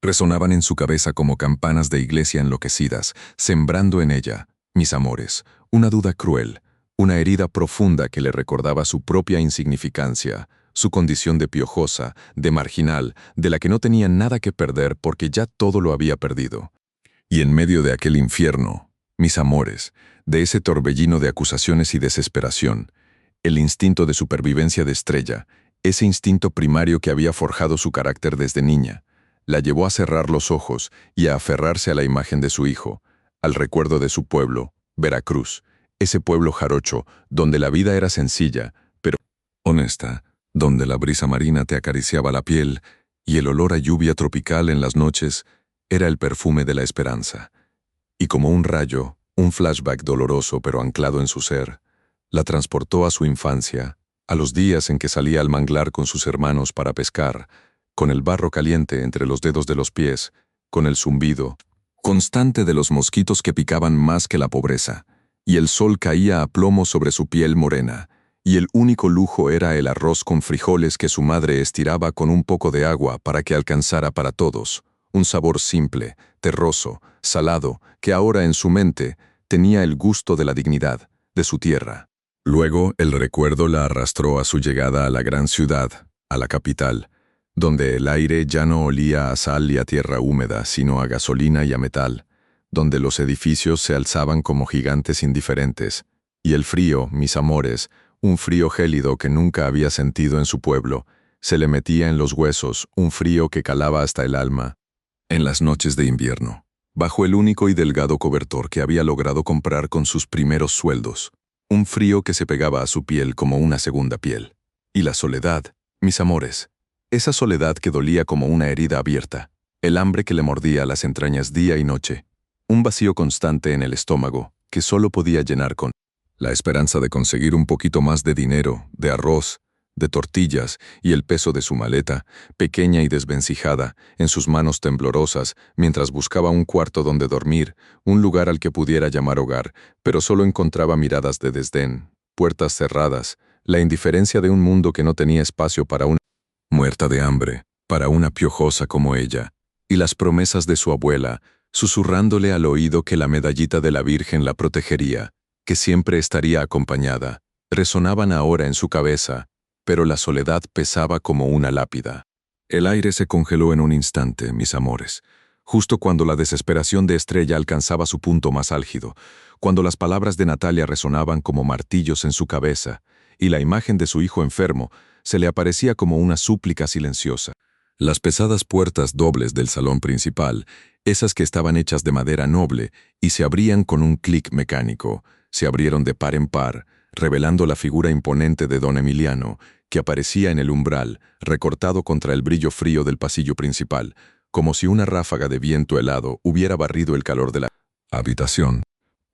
resonaban en su cabeza como campanas de iglesia enloquecidas, sembrando en ella, Mis amores, una duda cruel, una herida profunda que le recordaba su propia insignificancia, su condición de piojosa, de marginal, de la que no tenía nada que perder porque ya todo lo había perdido. Y en medio de aquel infierno, mis amores, de ese torbellino de acusaciones y desesperación, el instinto de supervivencia de Estrella, ese instinto primario que había forjado su carácter desde niña, la llevó a cerrar los ojos y a aferrarse a la imagen de su hijo, al recuerdo de su pueblo, Veracruz, ese pueblo jarocho donde la vida era sencilla, pero honesta, donde la brisa marina te acariciaba la piel y el olor a lluvia tropical en las noches era el perfume de la esperanza. Y como un rayo, un flashback doloroso pero anclado en su ser, la transportó a su infancia, a los días en que salía al manglar con sus hermanos para pescar, con el barro caliente entre los dedos de los pies, con el zumbido constante de los mosquitos que picaban más que la pobreza, y el sol caía a plomo sobre su piel morena, y el único lujo era el arroz con frijoles que su madre estiraba con un poco de agua para que alcanzara para todos, un sabor simple, terroso, salado, que ahora en su mente tenía el gusto de la dignidad, de su tierra. Luego el recuerdo la arrastró a su llegada a la gran ciudad, a la capital, donde el aire ya no olía a sal y a tierra húmeda, sino a gasolina y a metal, donde los edificios se alzaban como gigantes indiferentes, y el frío, mis amores, un frío gélido que nunca había sentido en su pueblo, se le metía en los huesos, un frío que calaba hasta el alma, en las noches de invierno, bajo el único y delgado cobertor que había logrado comprar con sus primeros sueldos, un frío que se pegaba a su piel como una segunda piel. Y la soledad, mis amores, esa soledad que dolía como una herida abierta, el hambre que le mordía las entrañas día y noche, un vacío constante en el estómago que solo podía llenar con la esperanza de conseguir un poquito más de dinero, de arroz, de tortillas y el peso de su maleta, pequeña y desvencijada, en sus manos temblorosas, mientras buscaba un cuarto donde dormir, un lugar al que pudiera llamar hogar, pero solo encontraba miradas de desdén, puertas cerradas, la indiferencia de un mundo que no tenía espacio para una muerta de hambre, para una piojosa como ella, y las promesas de su abuela, susurrándole al oído que la medallita de la Virgen la protegería, que siempre estaría acompañada, resonaban ahora en su cabeza, pero la soledad pesaba como una lápida. El aire se congeló en un instante, mis amores, justo cuando la desesperación de Estrella alcanzaba su punto más álgido, cuando las palabras de Natalia resonaban como martillos en su cabeza, y la imagen de su hijo enfermo se le aparecía como una súplica silenciosa. Las pesadas puertas dobles del salón principal, esas que estaban hechas de madera noble y se abrían con un clic mecánico, se abrieron de par en par, revelando la figura imponente de don Emiliano, que aparecía en el umbral, recortado contra el brillo frío del pasillo principal, como si una ráfaga de viento helado hubiera barrido el calor de la habitación.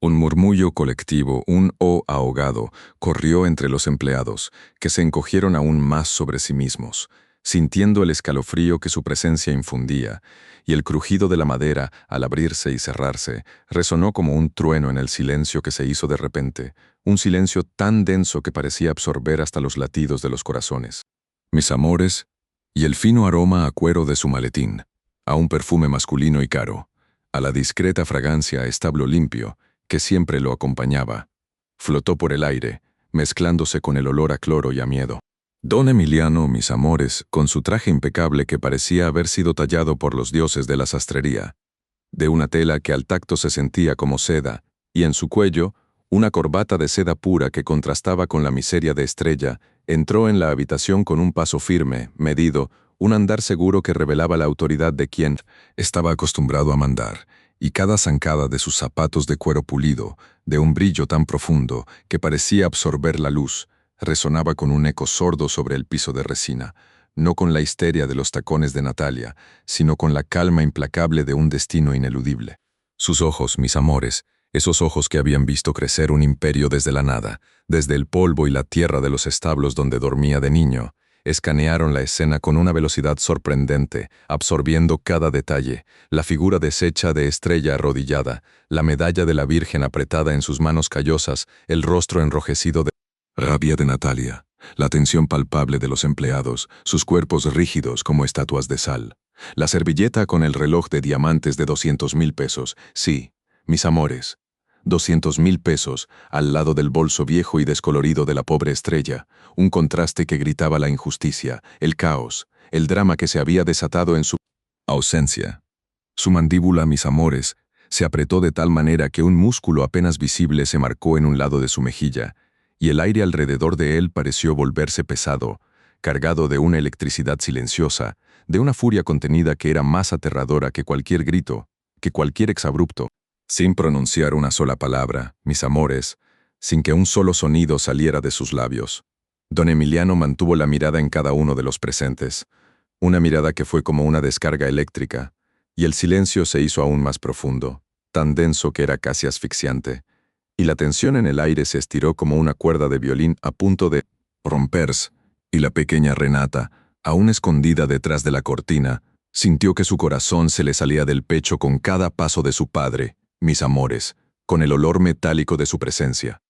Un murmullo colectivo, un oh ahogado, corrió entre los empleados, que se encogieron aún más sobre sí mismos, sintiendo el escalofrío que su presencia infundía, y el crujido de la madera, al abrirse y cerrarse, resonó como un trueno en el silencio que se hizo de repente, un silencio tan denso que parecía absorber hasta los latidos de los corazones. Mis amores, y el fino aroma a cuero de su maletín, a un perfume masculino y caro, a la discreta fragancia a establo limpio, que siempre lo acompañaba, flotó por el aire, mezclándose con el olor a cloro y a miedo. Don Emiliano, mis amores, con su traje impecable que parecía haber sido tallado por los dioses de la sastrería, de una tela que al tacto se sentía como seda, y en su cuello, una corbata de seda pura que contrastaba con la miseria de Estrella, entró en la habitación con un paso firme, medido, un andar seguro que revelaba la autoridad de quien estaba acostumbrado a mandar, y cada zancada de sus zapatos de cuero pulido, de un brillo tan profundo que parecía absorber la luz, resonaba con un eco sordo sobre el piso de resina, no con la histeria de los tacones de Natalia, sino con la calma implacable de un destino ineludible. Sus ojos, mis amores, esos ojos que habían visto crecer un imperio desde la nada, desde el polvo y la tierra de los establos donde dormía de niño, escanearon la escena con una velocidad sorprendente, absorbiendo cada detalle, la figura deshecha de Estrella arrodillada, la medalla de la Virgen apretada en sus manos callosas, el rostro enrojecido de rabia de Natalia, la tensión palpable de los empleados, sus cuerpos rígidos como estatuas de sal, la servilleta con el reloj de diamantes de 200,000 pesos, sí, mis amores. 200.000 pesos, al lado del bolso viejo y descolorido de la pobre Estrella, un contraste que gritaba la injusticia, el caos, el drama que se había desatado en su ausencia. Su mandíbula, mis amores, se apretó de tal manera que un músculo apenas visible se marcó en un lado de su mejilla, y el aire alrededor de él pareció volverse pesado, cargado de una electricidad silenciosa, de una furia contenida que era más aterradora que cualquier grito, que cualquier exabrupto. Sin pronunciar una sola palabra, mis amores, sin que un solo sonido saliera de sus labios, don Emiliano mantuvo la mirada en cada uno de los presentes, una mirada que fue como una descarga eléctrica, y el silencio se hizo aún más profundo, tan denso que era casi asfixiante, y la tensión en el aire se estiró como una cuerda de violín a punto de romperse, y la pequeña Renata, aún escondida detrás de la cortina, sintió que su corazón se le salía del pecho con cada paso de su padre, mis amores, con el olor metálico de su presencia.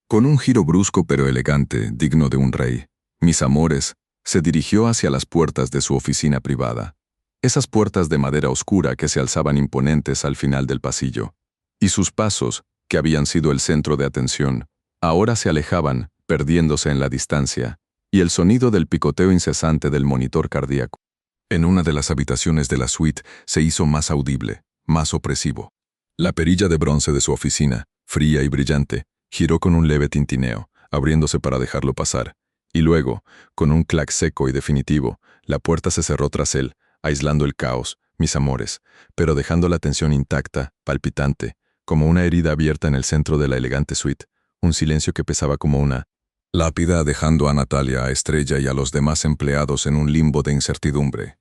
Con un giro brusco pero elegante, digno de un rey, mis amores, se dirigió hacia las puertas de su oficina privada. Esas puertas de madera oscura que se alzaban imponentes al final del pasillo. Y sus pasos, que habían sido el centro de atención, ahora se alejaban, perdiéndose en la distancia, y el sonido del picoteo incesante del monitor cardíaco en una de las habitaciones de la suite se hizo más audible, más opresivo. La perilla de bronce de su oficina, fría y brillante, giró con un leve tintineo, abriéndose para dejarlo pasar, y luego, con un clac seco y definitivo, la puerta se cerró tras él, aislando el caos, mis amores, pero dejando la tensión intacta, palpitante, como una herida abierta en el centro de la elegante suite, un silencio que pesaba como una lápida, dejando a Natalia, a Estrella y a los demás empleados en un limbo de incertidumbre,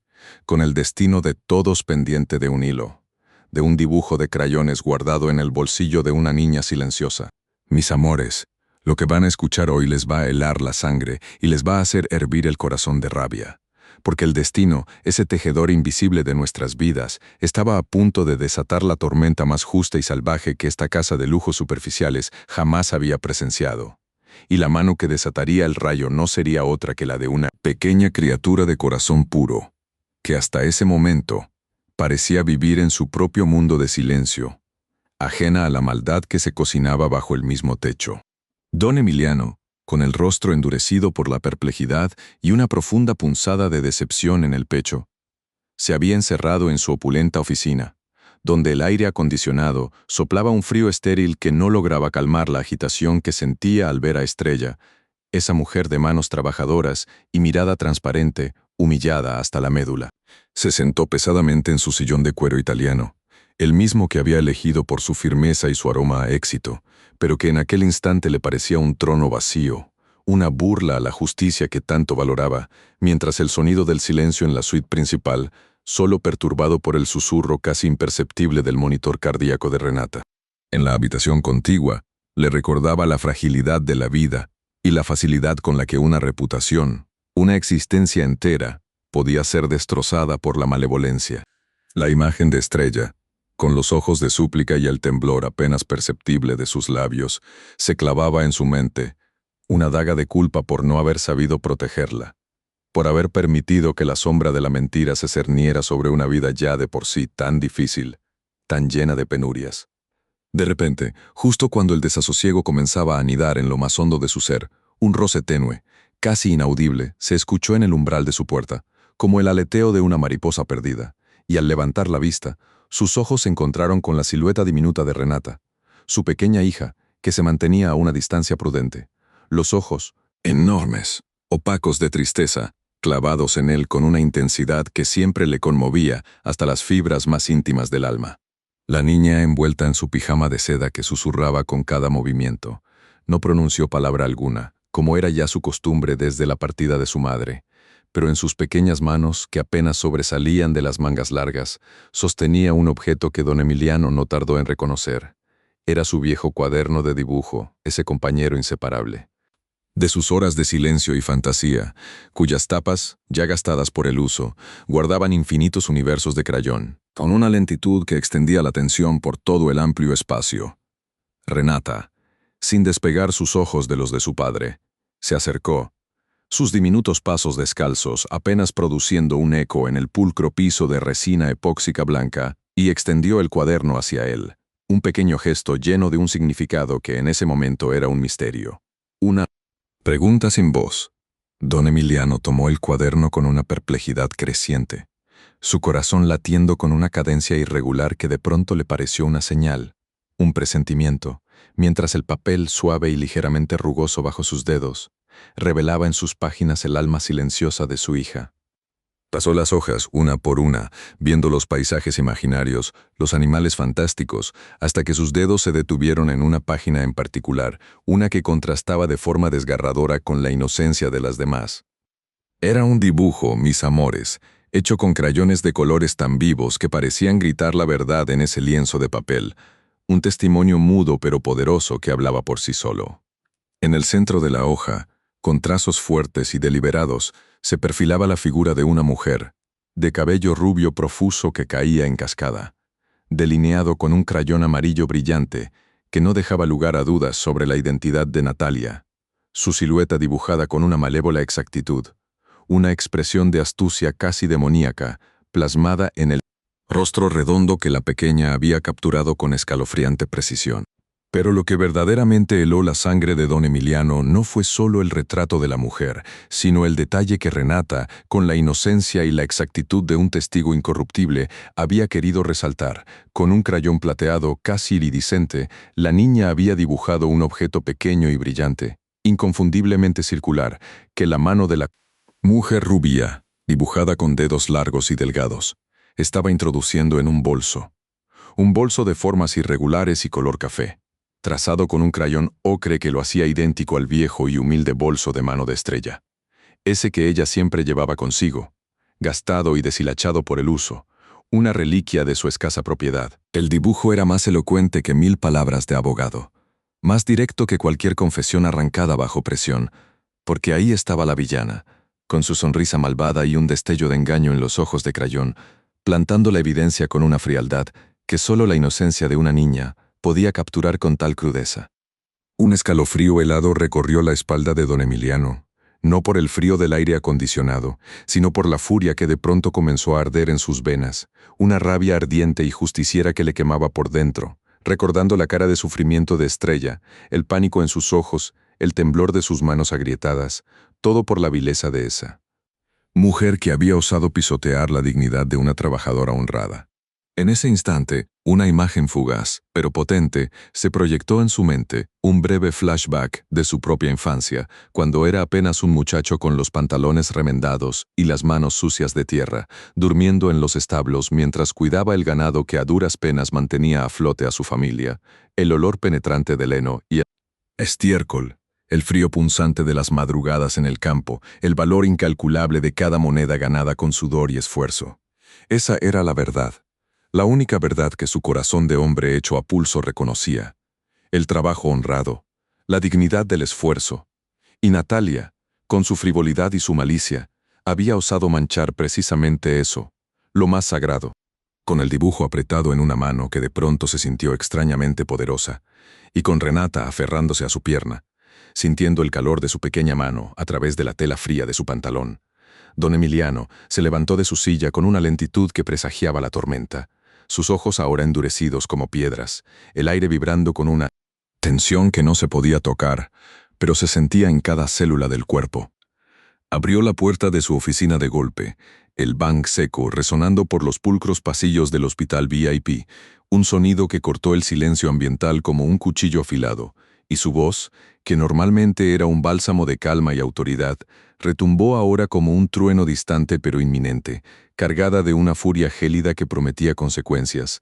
con el destino de todos pendiente de un hilo, de un dibujo de crayones guardado en el bolsillo de una niña silenciosa. Mis amores, lo que van a escuchar hoy les va a helar la sangre y les va a hacer hervir el corazón de rabia, porque el destino, ese tejedor invisible de nuestras vidas, estaba a punto de desatar la tormenta más justa y salvaje que esta casa de lujos superficiales jamás había presenciado. Y la mano que desataría el rayo no sería otra que la de una pequeña criatura de corazón puro, que hasta ese momento parecía vivir en su propio mundo de silencio, ajena a la maldad que se cocinaba bajo el mismo techo. Don Emiliano, con el rostro endurecido por la perplejidad y una profunda punzada de decepción en el pecho, se había encerrado en su opulenta oficina, donde el aire acondicionado soplaba un frío estéril que no lograba calmar la agitación que sentía al ver a Estrella, esa mujer de manos trabajadoras y mirada transparente, humillada hasta la médula. Se sentó pesadamente en su sillón de cuero italiano, el mismo que había elegido por su firmeza y su aroma a éxito, pero que en aquel instante le parecía un trono vacío, una burla a la justicia que tanto valoraba, mientras el sonido del silencio en la suite principal, solo perturbado por el susurro casi imperceptible del monitor cardíaco de Renata. En la habitación contigua, le recordaba la fragilidad de la vida y la facilidad con la que una reputación, una existencia entera, podía ser destrozada por la malevolencia. La imagen de Estrella, con los ojos de súplica y el temblor apenas perceptible de sus labios, se clavaba en su mente, una daga de culpa por no haber sabido protegerla, por haber permitido que la sombra de la mentira se cerniera sobre una vida ya de por sí tan difícil, tan llena de penurias. De repente, justo cuando el desasosiego comenzaba a anidar en lo más hondo de su ser, un roce tenue, casi inaudible, se escuchó en el umbral de su puerta, como el aleteo de una mariposa perdida, y al levantar la vista, sus ojos se encontraron con la silueta diminuta de Renata, su pequeña hija, que se mantenía a una distancia prudente, los ojos, enormes, opacos de tristeza, clavados en él con una intensidad que siempre le conmovía hasta las fibras más íntimas del alma. La niña, envuelta en su pijama de seda que susurraba con cada movimiento, no pronunció palabra alguna, como era ya su costumbre desde la partida de su madre, pero en sus pequeñas manos, que apenas sobresalían de las mangas largas, sostenía un objeto que don Emiliano no tardó en reconocer. Era su viejo cuaderno de dibujo, ese compañero inseparable de sus horas de silencio y fantasía, cuyas tapas, ya gastadas por el uso, guardaban infinitos universos de crayón, con una lentitud que extendía la atención por todo el amplio espacio. Renata, sin despegar sus ojos de los de su padre, se acercó, sus diminutos pasos descalzos apenas produciendo un eco en el pulcro piso de resina epóxica blanca, y extendió el cuaderno hacia él, Un pequeño gesto lleno de un significado que en ese momento era un misterio. Una pregunta sin voz. Don Emiliano tomó el cuaderno con una perplejidad creciente, su corazón latiendo con una cadencia irregular que de pronto le pareció una señal, un presentimiento, mientras el papel, suave y ligeramente rugoso bajo sus dedos, revelaba en sus páginas el alma silenciosa de su hija. Pasó las hojas una por una, viendo los paisajes imaginarios, los animales fantásticos, hasta que sus dedos se detuvieron en una página en particular, una que contrastaba de forma desgarradora con la inocencia de las demás. Era un dibujo, mis amores, hecho con crayones de colores tan vivos que parecían gritar la verdad en ese lienzo de papel, un testimonio mudo pero poderoso que hablaba por sí solo. En el centro de la hoja, con trazos fuertes y deliberados, se perfilaba la figura de una mujer, de cabello rubio profuso que caía en cascada, delineado con un crayón amarillo brillante que no dejaba lugar a dudas sobre la identidad de Natalia, su silueta dibujada con una malévola exactitud, una expresión de astucia casi demoníaca, plasmada en el rostro redondo que la pequeña había capturado con escalofriante precisión. Pero lo que verdaderamente heló la sangre de don Emiliano no fue solo el retrato de la mujer, sino el detalle que Renata, con la inocencia y la exactitud de un testigo incorruptible, había querido resaltar. Con un crayón plateado casi iridiscente, la niña había dibujado un objeto pequeño y brillante, inconfundiblemente circular, que la mano de la mujer rubia, dibujada con dedos largos y delgados, estaba introduciendo en un bolso de formas irregulares y color café, trazado con un crayón ocre que lo hacía idéntico al viejo y humilde bolso de mano de Estrella, ese que ella siempre llevaba consigo, gastado y deshilachado por el uso, una reliquia de su escasa propiedad. El dibujo era más elocuente que 1000 palabras de abogado, más directo que cualquier confesión arrancada bajo presión, porque ahí estaba la villana, con su sonrisa malvada y un destello de engaño en los ojos de crayón, plantando la evidencia con una frialdad que solo la inocencia de una niña podía capturar con tal crudeza. Un escalofrío helado recorrió la espalda de don Emiliano, no por el frío del aire acondicionado, sino por la furia que de pronto comenzó a arder en sus venas, una rabia ardiente y justiciera que le quemaba por dentro, recordando la cara de sufrimiento de Estrella, el pánico en sus ojos, el temblor de sus manos agrietadas, todo por la vileza de esa mujer que había osado pisotear la dignidad de una trabajadora honrada. En ese instante, una imagen fugaz, pero potente, se proyectó en su mente, un breve flashback de su propia infancia, cuando era apenas un muchacho con los pantalones remendados y las manos sucias de tierra, durmiendo en los establos mientras cuidaba el ganado que a duras penas mantenía a flote a su familia, el olor penetrante del heno y el estiércol, el frío punzante de las madrugadas en el campo, el valor incalculable de cada moneda ganada con sudor y esfuerzo. Esa era la verdad. La única verdad que su corazón de hombre hecho a pulso reconocía, el trabajo honrado, la dignidad del esfuerzo. Y Natalia, con su frivolidad y su malicia, había osado manchar precisamente eso, lo más sagrado. Con el dibujo apretado en una mano que de pronto se sintió extrañamente poderosa, y con Renata aferrándose a su pierna, sintiendo el calor de su pequeña mano a través de la tela fría de su pantalón, don Emiliano se levantó de su silla con una lentitud que presagiaba la tormenta, sus ojos ahora endurecidos como piedras, el aire vibrando con una tensión que no se podía tocar, pero se sentía en cada célula del cuerpo. Abrió la puerta de su oficina de golpe, el bang seco resonando por los pulcros pasillos del hospital VIP, un sonido que cortó el silencio ambiental como un cuchillo afilado, y su voz, que normalmente era un bálsamo de calma y autoridad, retumbó ahora como un trueno distante pero inminente, cargada de una furia gélida que prometía consecuencias.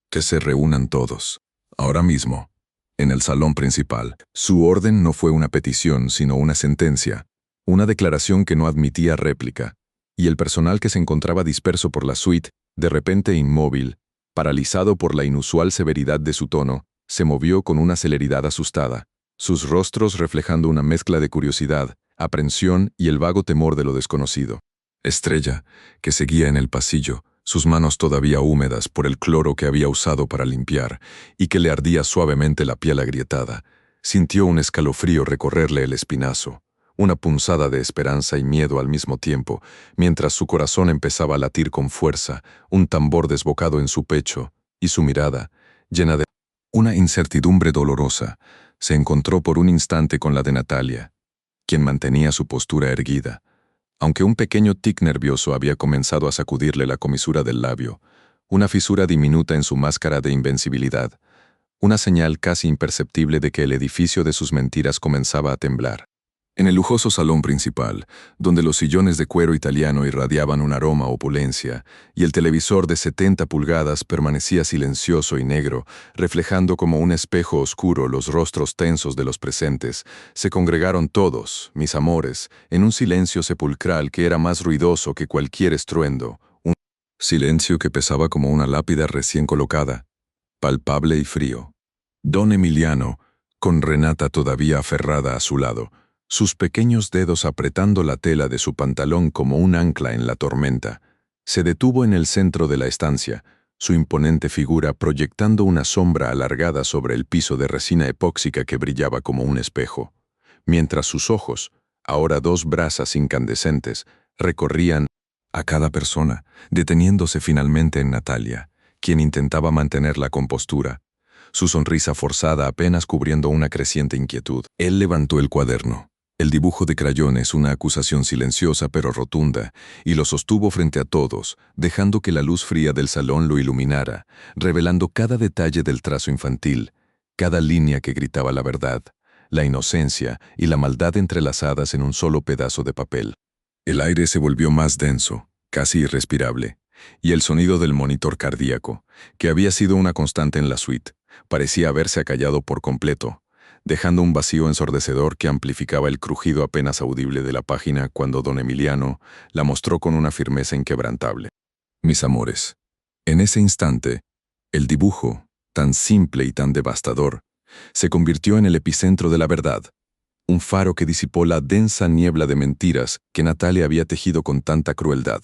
Que se reúnan todos, ahora mismo, en el salón principal. Su orden no fue una petición, sino una sentencia, una declaración que no admitía réplica, y el personal que se encontraba disperso por la suite, de repente inmóvil, paralizado por la inusual severidad de su tono, se movió con una celeridad asustada, sus rostros reflejando una mezcla de curiosidad, aprensión y el vago temor de lo desconocido. Estrella, que seguía en el pasillo, sus manos todavía húmedas por el cloro que había usado para limpiar y que le ardía suavemente la piel agrietada, sintió un escalofrío recorrerle el espinazo, una punzada de esperanza y miedo al mismo tiempo, mientras su corazón empezaba a latir con fuerza, un tambor desbocado en su pecho, y su mirada, llena de una incertidumbre dolorosa, se encontró por un instante con la de Natalia, quien mantenía su postura erguida, aunque un pequeño tic nervioso había comenzado a sacudirle la comisura del labio, una fisura diminuta en su máscara de invencibilidad, una señal casi imperceptible de que el edificio de sus mentiras comenzaba a temblar. En el lujoso salón principal, donde los sillones de cuero italiano irradiaban un aroma a opulencia, y el televisor de 70 pulgadas permanecía silencioso y negro, reflejando como un espejo oscuro los rostros tensos de los presentes, se congregaron todos, mis amores, en un silencio sepulcral que era más ruidoso que cualquier estruendo, un silencio que pesaba como una lápida recién colocada, palpable y frío. Don Emiliano, con Renata todavía aferrada a su lado, sus pequeños dedos apretando la tela de su pantalón como un ancla en la tormenta, se detuvo en el centro de la estancia, su imponente figura proyectando una sombra alargada sobre el piso de resina epóxica que brillaba como un espejo, mientras sus ojos, ahora dos brasas incandescentes, recorrían a cada persona, deteniéndose finalmente en Natalia, quien intentaba mantener la compostura, su sonrisa forzada apenas cubriendo una creciente inquietud. Él levantó el cuaderno. El dibujo de crayones, una acusación silenciosa pero rotunda, y lo sostuvo frente a todos, dejando que la luz fría del salón lo iluminara, revelando cada detalle del trazo infantil, cada línea que gritaba la verdad, la inocencia y la maldad entrelazadas en un solo pedazo de papel. El aire se volvió más denso, casi irrespirable, y el sonido del monitor cardíaco, que había sido una constante en la suite, parecía haberse acallado por completo, dejando un vacío ensordecedor que amplificaba el crujido apenas audible de la página cuando don Emiliano la mostró con una firmeza inquebrantable. Mis amores, en ese instante, el dibujo, tan simple y tan devastador, se convirtió en el epicentro de la verdad, un faro que disipó la densa niebla de mentiras que Natalia había tejido con tanta crueldad.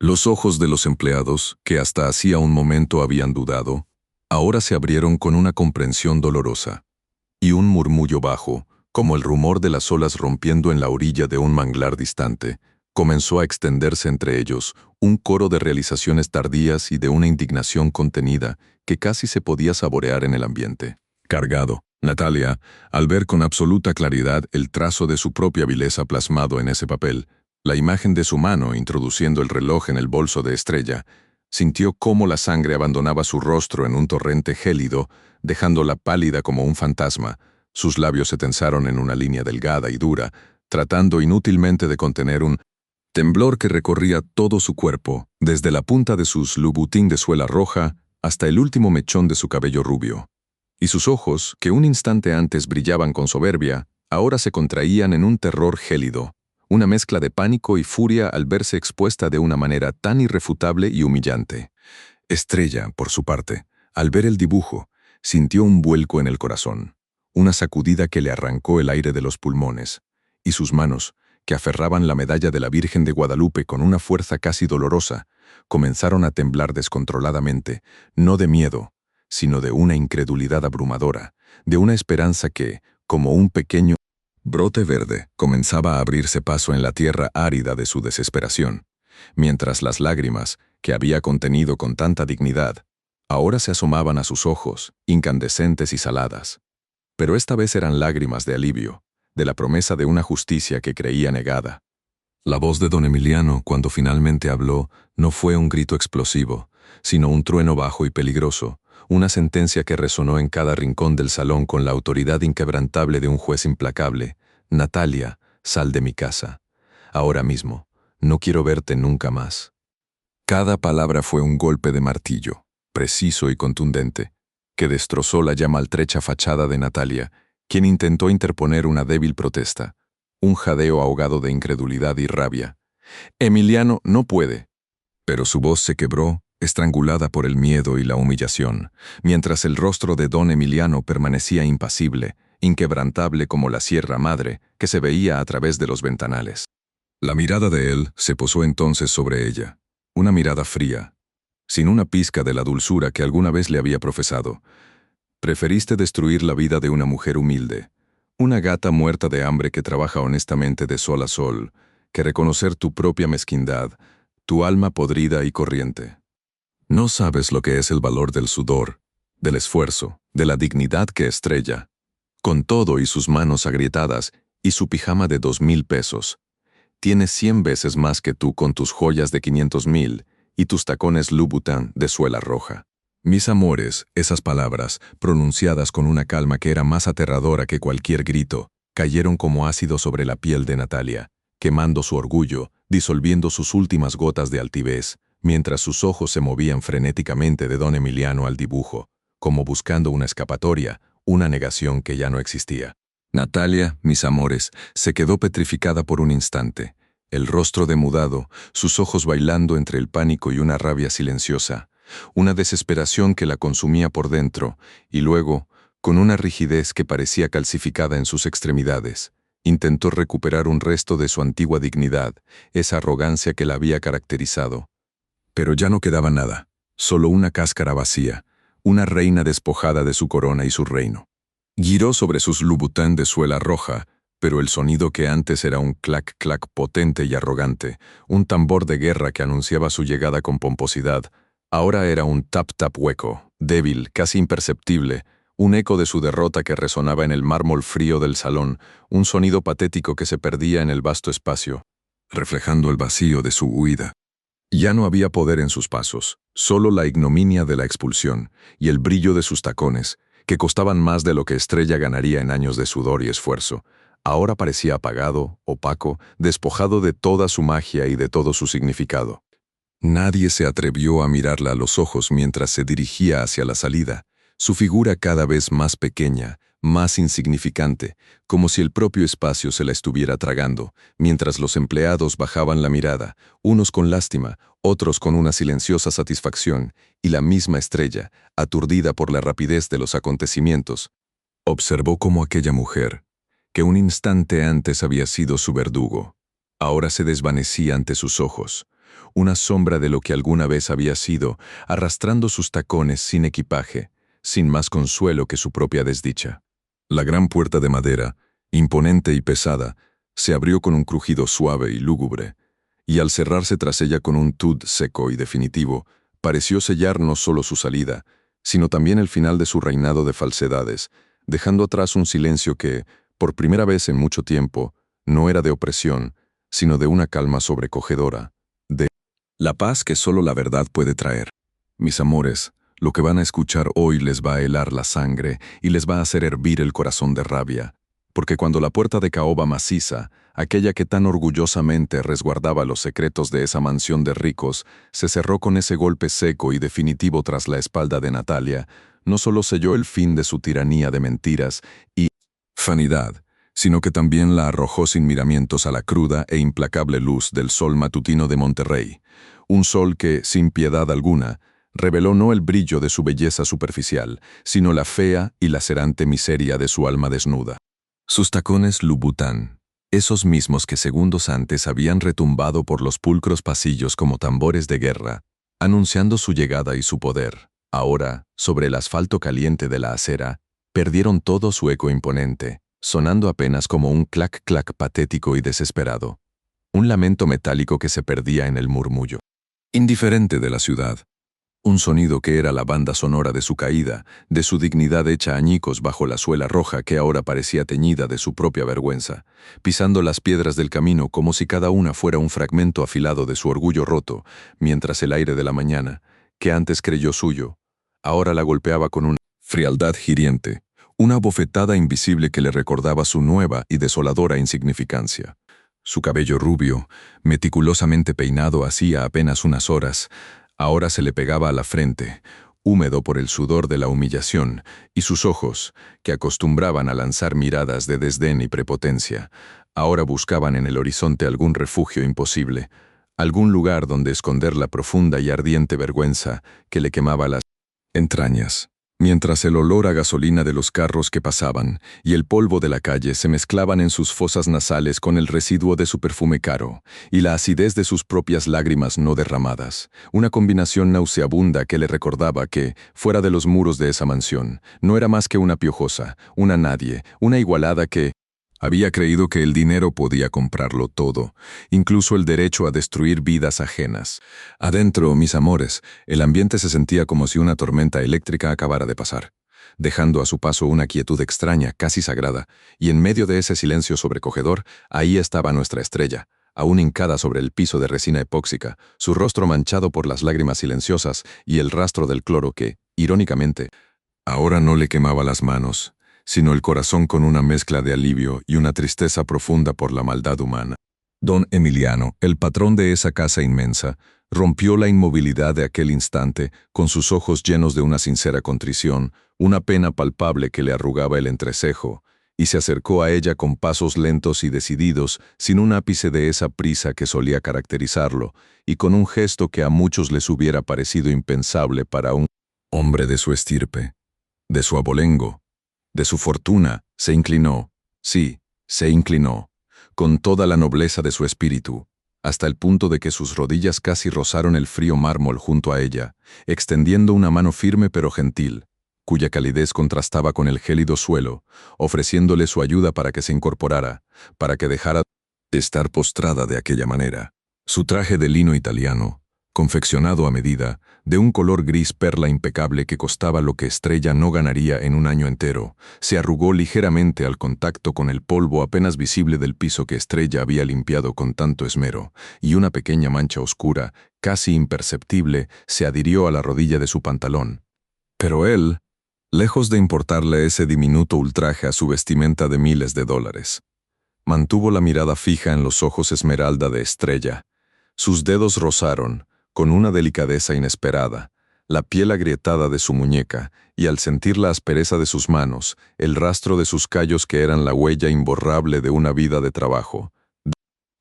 Los ojos de los empleados, que hasta hacía un momento habían dudado, ahora se abrieron con una comprensión dolorosa, y un murmullo bajo, como el rumor de las olas rompiendo en la orilla de un manglar distante, comenzó a extenderse entre ellos, un coro de realizaciones tardías y de una indignación contenida que casi se podía saborear en el ambiente. Cargado, Natalia, al ver con absoluta claridad el trazo de su propia vileza plasmado en ese papel, la imagen de su mano introduciendo el reloj en el bolso de Estrella, sintió cómo la sangre abandonaba su rostro en un torrente gélido, dejándola pálida como un fantasma. Sus labios se tensaron en una línea delgada y dura, tratando inútilmente de contener un temblor que recorría todo su cuerpo, desde la punta de sus Louboutin de suela roja hasta el último mechón de su cabello rubio. Y sus ojos, que un instante antes brillaban con soberbia, ahora se contraían en un terror gélido, una mezcla de pánico y furia al verse expuesta de una manera tan irrefutable y humillante. Estrella, por su parte, al ver el dibujo, sintió un vuelco en el corazón, una sacudida que le arrancó el aire de los pulmones, y sus manos, que aferraban la medalla de la Virgen de Guadalupe con una fuerza casi dolorosa, comenzaron a temblar descontroladamente, no de miedo, sino de una incredulidad abrumadora, de una esperanza que, como un pequeño brote verde, comenzaba a abrirse paso en la tierra árida de su desesperación, mientras las lágrimas, que había contenido con tanta dignidad, ahora se asomaban a sus ojos, incandescentes y saladas. Pero esta vez eran lágrimas de alivio, de la promesa de una justicia que creía negada. La voz de don Emiliano, cuando finalmente habló, no fue un grito explosivo, sino un trueno bajo y peligroso, una sentencia que resonó en cada rincón del salón con la autoridad inquebrantable de un juez implacable. Natalia, sal de mi casa. Ahora mismo. No quiero verte nunca más. Cada palabra fue un golpe de martillo, preciso y contundente, que destrozó la ya maltrecha fachada de Natalia, quien intentó interponer una débil protesta, un jadeo ahogado de incredulidad y rabia. Emiliano no puede. Pero su voz se quebró, estrangulada por el miedo y la humillación, mientras el rostro de don Emiliano permanecía impasible, inquebrantable como la Sierra Madre que se veía a través de los ventanales. La mirada de él se posó entonces sobre ella, una mirada fría, sin una pizca de la dulzura que alguna vez le había profesado. Preferiste destruir la vida de una mujer humilde, una gata muerta de hambre que trabaja honestamente de sol a sol, que reconocer tu propia mezquindad, tu alma podrida y corriente. No sabes lo que es el valor del sudor, del esfuerzo, de la dignidad que estrella. Con todo y sus manos agrietadas y su pijama de 2,000 pesos. Tienes 100 veces más que tú con tus joyas de 500,000 y tus tacones Louboutin de suela roja. Mis amores, esas palabras, pronunciadas con una calma que era más aterradora que cualquier grito, cayeron como ácido sobre la piel de Natalia, quemando su orgullo, disolviendo sus últimas gotas de altivez, mientras sus ojos se movían frenéticamente de don Emiliano al dibujo, como buscando una escapatoria, una negación que ya no existía. Natalia, mis amores, se quedó petrificada por un instante, el rostro demudado, sus ojos bailando entre el pánico y una rabia silenciosa, una desesperación que la consumía por dentro, y luego, con una rigidez que parecía calcificada en sus extremidades, intentó recuperar un resto de su antigua dignidad, esa arrogancia que la había caracterizado. Pero ya no quedaba nada, solo una cáscara vacía, una reina despojada de su corona y su reino. Giró sobre sus Louboutin de suela roja, pero el sonido que antes era un clac-clac potente y arrogante, un tambor de guerra que anunciaba su llegada con pomposidad, ahora era un tap-tap hueco, débil, casi imperceptible, un eco de su derrota que resonaba en el mármol frío del salón, un sonido patético que se perdía en el vasto espacio, reflejando el vacío de su huida. Ya no había poder en sus pasos, solo la ignominia de la expulsión y el brillo de sus tacones, que costaban más de lo que Estrella ganaría en años de sudor y esfuerzo. Ahora parecía apagado, opaco, despojado de toda su magia y de todo su significado. Nadie se atrevió a mirarla a los ojos mientras se dirigía hacia la salida, su figura cada vez más pequeña, más insignificante, como si el propio espacio se la estuviera tragando, mientras los empleados bajaban la mirada, unos con lástima, otros con una silenciosa satisfacción, y la misma Estrella, aturdida por la rapidez de los acontecimientos, observó cómo aquella mujer, que un instante antes había sido su verdugo, ahora se desvanecía ante sus ojos, una sombra de lo que alguna vez había sido, arrastrando sus tacones sin equipaje, sin más consuelo que su propia desdicha. La gran puerta de madera, imponente y pesada, se abrió con un crujido suave y lúgubre, y al cerrarse tras ella con un tud seco y definitivo, pareció sellar no solo su salida, sino también el final de su reinado de falsedades, dejando atrás un silencio que, por primera vez en mucho tiempo, no era de opresión, sino de una calma sobrecogedora, de la paz que solo la verdad puede traer. Mis amores, lo que van a escuchar hoy les va a helar la sangre y les va a hacer hervir el corazón de rabia, porque cuando la puerta de caoba maciza, aquella que tan orgullosamente resguardaba los secretos de esa mansión de ricos, se cerró con ese golpe seco y definitivo tras la espalda de Natalia, no solo selló el fin de su tiranía de mentiras y vanidad, sino que también la arrojó sin miramientos a la cruda e implacable luz del sol matutino de Monterrey, un sol que, sin piedad alguna, reveló no el brillo de su belleza superficial, sino la fea y lacerante miseria de su alma desnuda. Sus tacones Louboutin, esos mismos que segundos antes habían retumbado por los pulcros pasillos como tambores de guerra, anunciando su llegada y su poder, ahora, sobre el asfalto caliente de la acera, perdieron todo su eco imponente, sonando apenas como un clac-clac patético y desesperado, un lamento metálico que se perdía en el murmullo indiferente de la ciudad. Un sonido que era la banda sonora de su caída, de su dignidad hecha añicos bajo la suela roja que ahora parecía teñida de su propia vergüenza, pisando las piedras del camino como si cada una fuera un fragmento afilado de su orgullo roto, mientras el aire de la mañana, que antes creyó suyo, ahora la golpeaba con una frialdad hiriente, una bofetada invisible que le recordaba su nueva y desoladora insignificancia. Su cabello rubio, meticulosamente peinado hacía apenas unas horas, ahora se le pegaba a la frente, húmedo por el sudor de la humillación, y sus ojos, que acostumbraban a lanzar miradas de desdén y prepotencia, ahora buscaban en el horizonte algún refugio imposible, algún lugar donde esconder la profunda y ardiente vergüenza que le quemaba las entrañas. Mientras el olor a gasolina de los carros que pasaban y el polvo de la calle se mezclaban en sus fosas nasales con el residuo de su perfume caro y la acidez de sus propias lágrimas no derramadas, una combinación nauseabunda que le recordaba que, fuera de los muros de esa mansión, no era más que una piojosa, una nadie, una igualada que Había creído que el dinero podía comprarlo todo, incluso el derecho a destruir vidas ajenas. Adentro, mis amores, el ambiente se sentía como si una tormenta eléctrica acabara de pasar, dejando a su paso una quietud extraña, casi sagrada, y en medio de ese silencio sobrecogedor, ahí estaba nuestra estrella, aún hincada sobre el piso de resina epóxica, su rostro manchado por las lágrimas silenciosas y el rastro del cloro que, irónicamente, ahora no le quemaba las manos, sino el corazón con una mezcla de alivio y una tristeza profunda por la maldad humana. Don Emiliano, el patrón de esa casa inmensa, rompió la inmovilidad de aquel instante con sus ojos llenos de una sincera contrición, una pena palpable que le arrugaba el entrecejo, y se acercó a ella con pasos lentos y decididos, sin un ápice de esa prisa que solía caracterizarlo, y con un gesto que a muchos les hubiera parecido impensable para un hombre de su estirpe, de su abolengo, de su fortuna. Se inclinó, sí, se inclinó, con toda la nobleza de su espíritu, hasta el punto de que sus rodillas casi rozaron el frío mármol junto a ella, extendiendo una mano firme pero gentil, cuya calidez contrastaba con el gélido suelo, ofreciéndole su ayuda para que se incorporara, para que dejara de estar postrada de aquella manera. Su traje de lino italiano, confeccionado a medida, de un color gris perla impecable que costaba lo que Estrella no ganaría en un año entero, se arrugó ligeramente al contacto con el polvo apenas visible del piso que Estrella había limpiado con tanto esmero, y una pequeña mancha oscura, casi imperceptible, se adhirió a la rodilla de su pantalón. Pero él, lejos de importarle ese diminuto ultraje a su vestimenta de miles de dólares, mantuvo la mirada fija en los ojos esmeralda de Estrella. Sus dedos rozaron, con una delicadeza inesperada, la piel agrietada de su muñeca, y al sentir la aspereza de sus manos, el rastro de sus callos que eran la huella imborrable de una vida de trabajo, de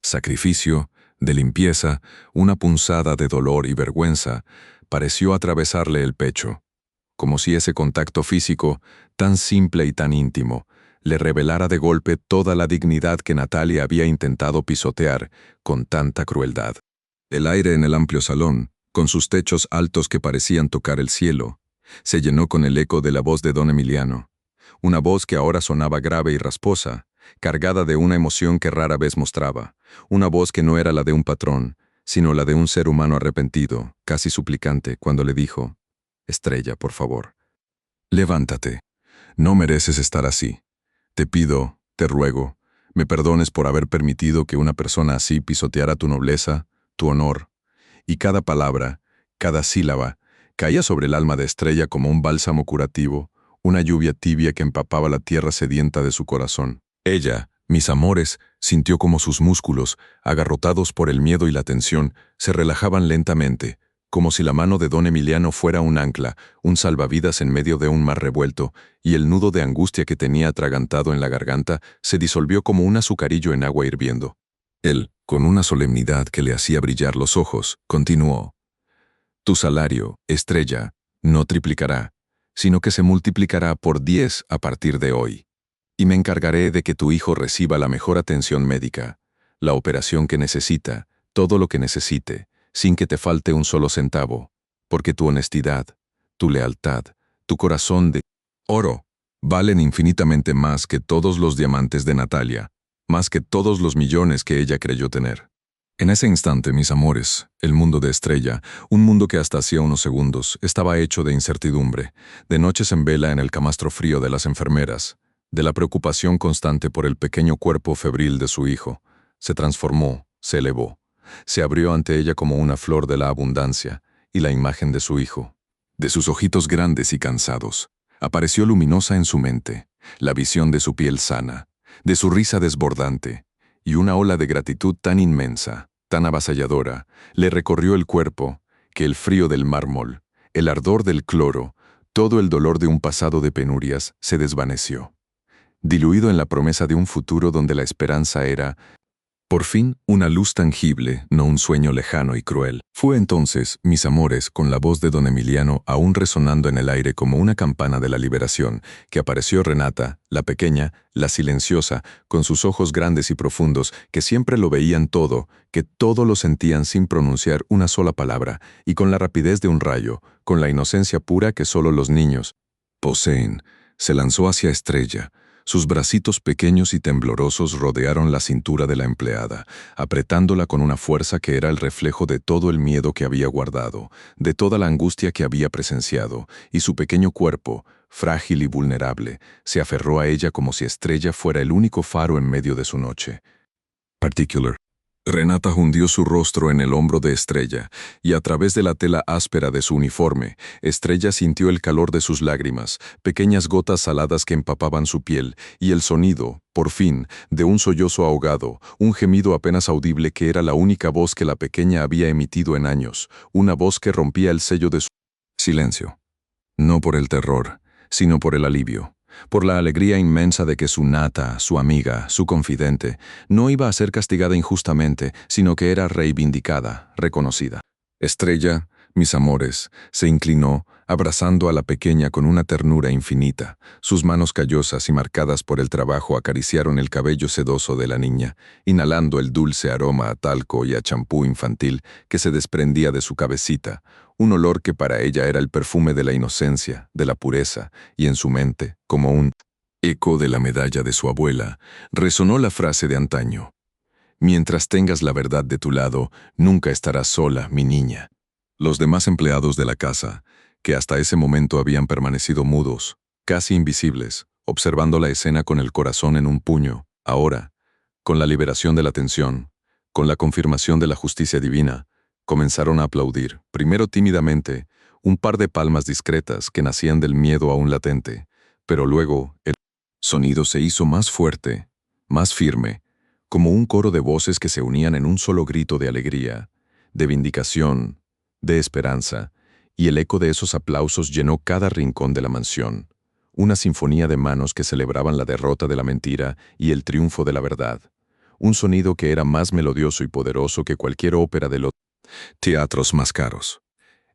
sacrificio, de limpieza, una punzada de dolor y vergüenza, pareció atravesarle el pecho, como si ese contacto físico, tan simple y tan íntimo, le revelara de golpe toda la dignidad que Natalia había intentado pisotear con tanta crueldad. El aire en el amplio salón, con sus techos altos que parecían tocar el cielo, se llenó con el eco de la voz de don Emiliano, una voz que ahora sonaba grave y rasposa, cargada de una emoción que rara vez mostraba, una voz que no era la de un patrón, sino la de un ser humano arrepentido, casi suplicante, cuando le dijo: «Estrella, por favor, levántate, no mereces estar así. Te pido, te ruego, me perdones por haber permitido que una persona así pisoteara tu nobleza, tu honor». Y cada palabra, cada sílaba, caía sobre el alma de Estrella como un bálsamo curativo, una lluvia tibia que empapaba la tierra sedienta de su corazón. Ella, mis amores, sintió como sus músculos, agarrotados por el miedo y la tensión, se relajaban lentamente, como si la mano de don Emiliano fuera un ancla, un salvavidas en medio de un mar revuelto, y el nudo de angustia que tenía atragantado en la garganta se disolvió como un azucarillo en agua hirviendo. Él, con una solemnidad que le hacía brillar los ojos, continuó: «Tu salario, Estrella, no triplicará, sino que se multiplicará por 10 a partir de hoy. Y me encargaré de que tu hijo reciba la mejor atención médica, la operación que necesita, todo lo que necesite, sin que te falte un solo centavo, porque tu honestidad, tu lealtad, tu corazón de oro, valen infinitamente más que todos los diamantes de Natalia, más que todos los millones que ella creyó tener». En ese instante, mis amores, el mundo de Estrella, un mundo que hasta hacía unos segundos estaba hecho de incertidumbre, de noches en vela en el camastro frío de las enfermeras, de la preocupación constante por el pequeño cuerpo febril de su hijo, se transformó, se elevó, se abrió ante ella como una flor de la abundancia, y la imagen de su hijo, de sus ojitos grandes y cansados, apareció luminosa en su mente, la visión de su piel sana, de su risa desbordante, y una ola de gratitud tan inmensa, tan avasalladora, le recorrió el cuerpo, que el frío del mármol, el ardor del cloro, todo el dolor de un pasado de penurias se desvaneció, diluido en la promesa de un futuro donde la esperanza era, por fin, una luz tangible, no un sueño lejano y cruel. Fue entonces, mis amores, con la voz de don Emiliano aún resonando en el aire como una campana de la liberación, que apareció Renata, la pequeña, la silenciosa, con sus ojos grandes y profundos, que siempre lo veían todo, que todo lo sentían sin pronunciar una sola palabra, y con la rapidez de un rayo, con la inocencia pura que solo los niños poseen, se lanzó hacia Estrella, Sus bracitos pequeños y temblorosos rodearon la cintura de la empleada, apretándola con una fuerza que era el reflejo de todo el miedo que había guardado, de toda la angustia que había presenciado, y su pequeño cuerpo, frágil y vulnerable, se aferró a ella como si Estrella fuera el único faro en medio de su noche. Particular. Renata hundió su rostro en el hombro de Estrella, y a través de la tela áspera de su uniforme, Estrella sintió el calor de sus lágrimas, pequeñas gotas saladas que empapaban su piel, y el sonido, por fin, de un sollozo ahogado, un gemido apenas audible que era la única voz que la pequeña había emitido en años, una voz que rompía el sello de su silencio. No por el terror, sino por el alivio. Por la alegría inmensa de que su nata, su amiga, su confidente, no iba a ser castigada injustamente, sino que era reivindicada, reconocida. Estrella, mis amores, se inclinó, abrazando a la pequeña con una ternura infinita. Sus manos callosas y marcadas por el trabajo acariciaron el cabello sedoso de la niña, inhalando el dulce aroma a talco y a champú infantil que se desprendía de su cabecita, un olor que para ella era el perfume de la inocencia, de la pureza, y en su mente, como un eco de la medalla de su abuela, resonó la frase de antaño: «Mientras tengas la verdad de tu lado, nunca estarás sola, mi niña». Los demás empleados de la casa, que hasta ese momento habían permanecido mudos, casi invisibles, observando la escena con el corazón en un puño, ahora, con la liberación de la tensión, con la confirmación de la justicia divina, comenzaron a aplaudir, primero tímidamente, un par de palmas discretas que nacían del miedo aún latente, pero luego el sonido se hizo más fuerte, más firme, como un coro de voces que se unían en un solo grito de alegría, de vindicación, de esperanza, y el eco de esos aplausos llenó cada rincón de la mansión, una sinfonía de manos que celebraban la derrota de la mentira y el triunfo de la verdad, un sonido que era más melodioso y poderoso que cualquier ópera de los teatros más caros.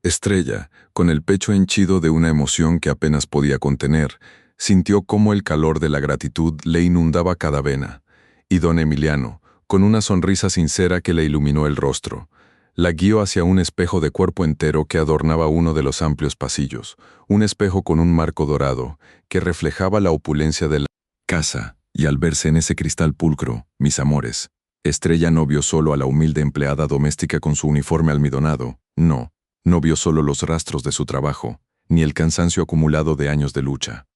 Estrella, con el pecho henchido de una emoción que apenas podía contener, sintió cómo el calor de la gratitud le inundaba cada vena, y don Emiliano, con una sonrisa sincera que le iluminó el rostro, la guió hacia un espejo de cuerpo entero que adornaba uno de los amplios pasillos, un espejo con un marco dorado que reflejaba la opulencia de la casa, y al verse en ese cristal pulcro, mis amores, Estrella no vio solo a la humilde empleada doméstica con su uniforme almidonado, no vio solo los rastros de su trabajo, ni el cansancio acumulado de años de lucha.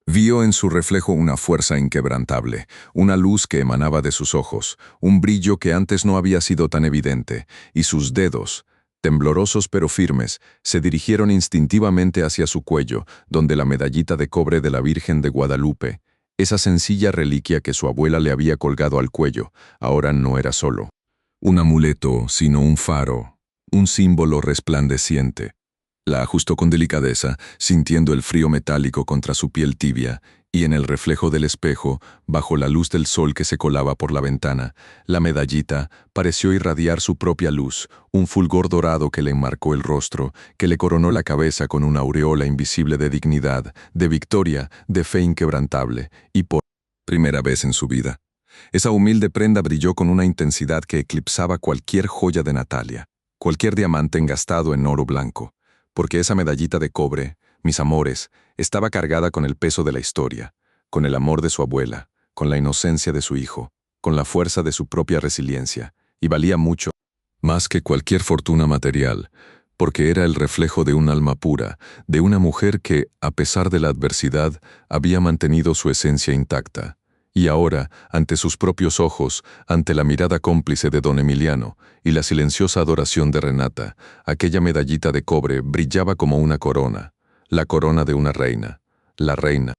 Vio en su reflejo una fuerza inquebrantable, una luz que emanaba de sus ojos, un brillo que antes no había sido tan evidente, y sus dedos, temblorosos pero firmes, se dirigieron instintivamente hacia su cuello, donde la medallita de cobre de la Virgen de Guadalupe, esa sencilla reliquia que su abuela le había colgado al cuello, ahora no era solo un amuleto, sino un faro, un símbolo resplandeciente. La ajustó con delicadeza, sintiendo el frío metálico contra su piel tibia, y en el reflejo del espejo, bajo la luz del sol que se colaba por la ventana, la medallita pareció irradiar su propia luz, un fulgor dorado que le enmarcó el rostro, que le coronó la cabeza con una aureola invisible de dignidad, de victoria, de fe inquebrantable, y por primera vez en su vida, esa humilde prenda brilló con una intensidad que eclipsaba cualquier joya de Natalia, cualquier diamante engastado en oro blanco, porque esa medallita de cobre, mis amores, estaba cargada con el peso de la historia, con el amor de su abuela, con la inocencia de su hijo, con la fuerza de su propia resiliencia, y valía mucho más que cualquier fortuna material, porque era el reflejo de un alma pura, de una mujer que, a pesar de la adversidad, había mantenido su esencia intacta. Y ahora, ante sus propios ojos, ante la mirada cómplice de don Emiliano y la silenciosa adoración de Renata, aquella medallita de cobre brillaba como una corona, la corona de una reina, la reina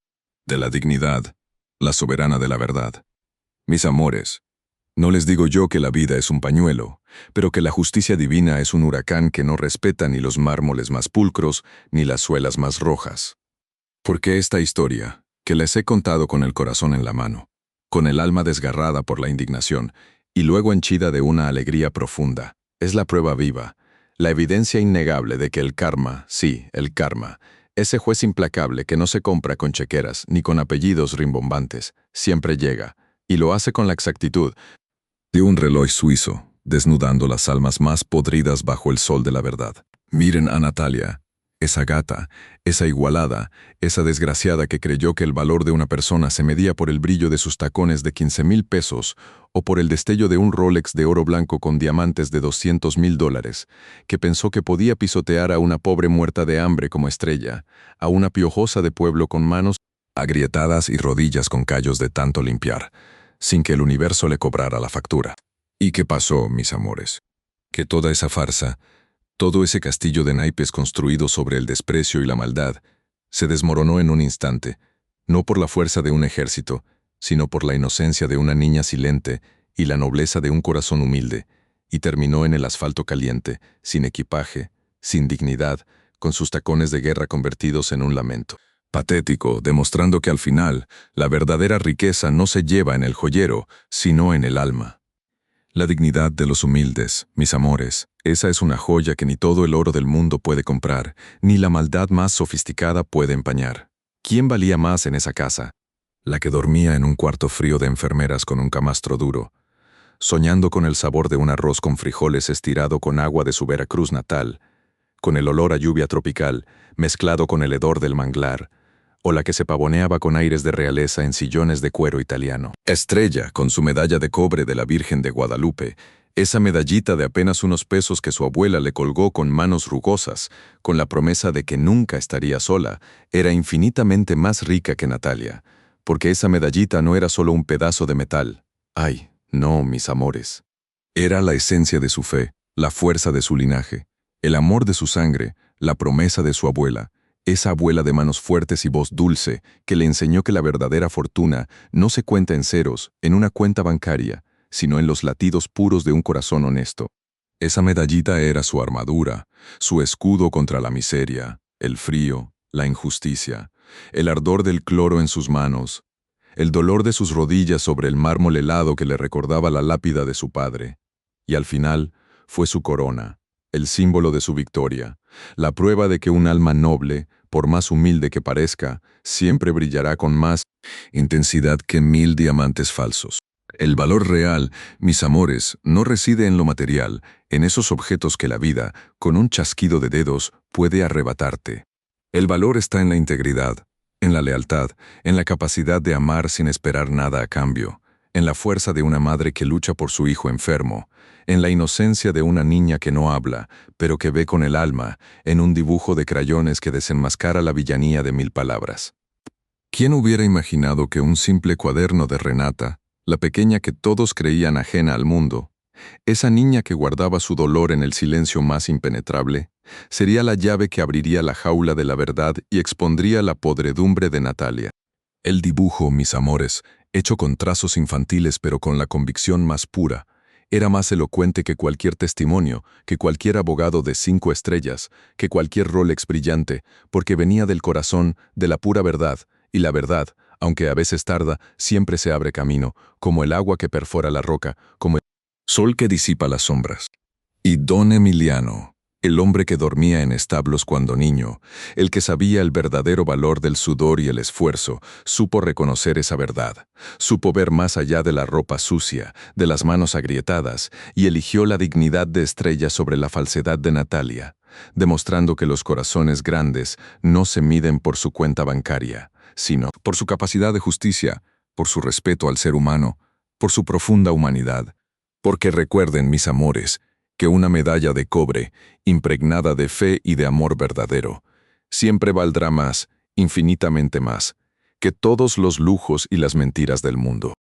de la dignidad, la soberana de la verdad. Mis amores, no les digo yo que la vida es un pañuelo, pero que la justicia divina es un huracán que no respeta ni los mármoles más pulcros ni las suelas más rojas. Porque esta historia, que les he contado con el corazón en la mano, con el alma desgarrada por la indignación y luego henchida de una alegría profunda, es la prueba viva, la evidencia innegable de que el karma, sí, el karma, ese juez implacable que no se compra con chequeras ni con apellidos rimbombantes, siempre llega, y lo hace con la exactitud de un reloj suizo, desnudando las almas más podridas bajo el sol de la verdad. Miren a Natalia. Esa gata, esa igualada, esa desgraciada que creyó que el valor de una persona se medía por el brillo de sus tacones de 15,000 pesos o por el destello de un Rolex de oro blanco con diamantes de $200,000, que pensó que podía pisotear a una pobre muerta de hambre como Estrella, a una piojosa de pueblo con manos agrietadas y rodillas con callos de tanto limpiar, sin que el universo le cobrara la factura. ¿Y qué pasó, mis amores? Que toda esa farsa, todo ese castillo de naipes construido sobre el desprecio y la maldad, se desmoronó en un instante, no por la fuerza de un ejército, sino por la inocencia de una niña silente y la nobleza de un corazón humilde, y terminó en el asfalto caliente, sin equipaje, sin dignidad, con sus tacones de guerra convertidos en un lamento. Patético, demostrando que al final, la verdadera riqueza no se lleva en el joyero, sino en el alma. La dignidad de los humildes, mis amores, esa es una joya que ni todo el oro del mundo puede comprar, ni la maldad más sofisticada puede empañar. ¿Quién valía más en esa casa? La que dormía en un cuarto frío de enfermeras con un camastro duro, soñando con el sabor de un arroz con frijoles estirado con agua de su Veracruz natal, con el olor a lluvia tropical, mezclado con el hedor del manglar, o la que se pavoneaba con aires de realeza en sillones de cuero italiano. Estrella, con su medalla de cobre de la Virgen de Guadalupe, esa medallita de apenas unos pesos que su abuela le colgó con manos rugosas, con la promesa de que nunca estaría sola, era infinitamente más rica que Natalia, porque esa medallita no era solo un pedazo de metal. Ay, no, mis amores. Era la esencia de su fe, la fuerza de su linaje, el amor de su sangre, la promesa de su abuela, esa abuela de manos fuertes y voz dulce que le enseñó que la verdadera fortuna no se cuenta en ceros, en una cuenta bancaria, sino en los latidos puros de un corazón honesto. Esa medallita era su armadura, su escudo contra la miseria, el frío, la injusticia, el ardor del cloro en sus manos, el dolor de sus rodillas sobre el mármol helado que le recordaba la lápida de su padre. Y al final fue su corona, el símbolo de su victoria, la prueba de que un alma noble, por más humilde que parezca, siempre brillará con más intensidad que 1000 diamantes falsos. El valor real, mis amores, no reside en lo material, en esos objetos que la vida, con un chasquido de dedos, puede arrebatarte. El valor está en la integridad, en la lealtad, en la capacidad de amar sin esperar nada a cambio, en la fuerza de una madre que lucha por su hijo enfermo, en la inocencia de una niña que no habla, pero que ve con el alma, en un dibujo de crayones que desenmascara la villanía de 1000 palabras. ¿Quién hubiera imaginado que un simple cuaderno de Renata, la pequeña que todos creían ajena al mundo, esa niña que guardaba su dolor en el silencio más impenetrable, sería la llave que abriría la jaula de la verdad y expondría la podredumbre de Natalia? El dibujo, mis amores, hecho con trazos infantiles pero con la convicción más pura, era más elocuente que cualquier testimonio, que cualquier abogado de 5 estrellas, que cualquier Rolex brillante, porque venía del corazón, de la pura verdad, y la verdad, aunque a veces tarda, siempre se abre camino, como el agua que perfora la roca, como el sol que disipa las sombras. Y don Emiliano, el hombre que dormía en establos cuando niño, el que sabía el verdadero valor del sudor y el esfuerzo, supo reconocer esa verdad, supo ver más allá de la ropa sucia, de las manos agrietadas, y eligió la dignidad de Estrella sobre la falsedad de Natalia, demostrando que los corazones grandes no se miden por su cuenta bancaria, sino por su capacidad de justicia, por su respeto al ser humano, por su profunda humanidad. Porque recuerden, mis amores, que una medalla de cobre, impregnada de fe y de amor verdadero, siempre valdrá más, infinitamente más, que todos los lujos y las mentiras del mundo.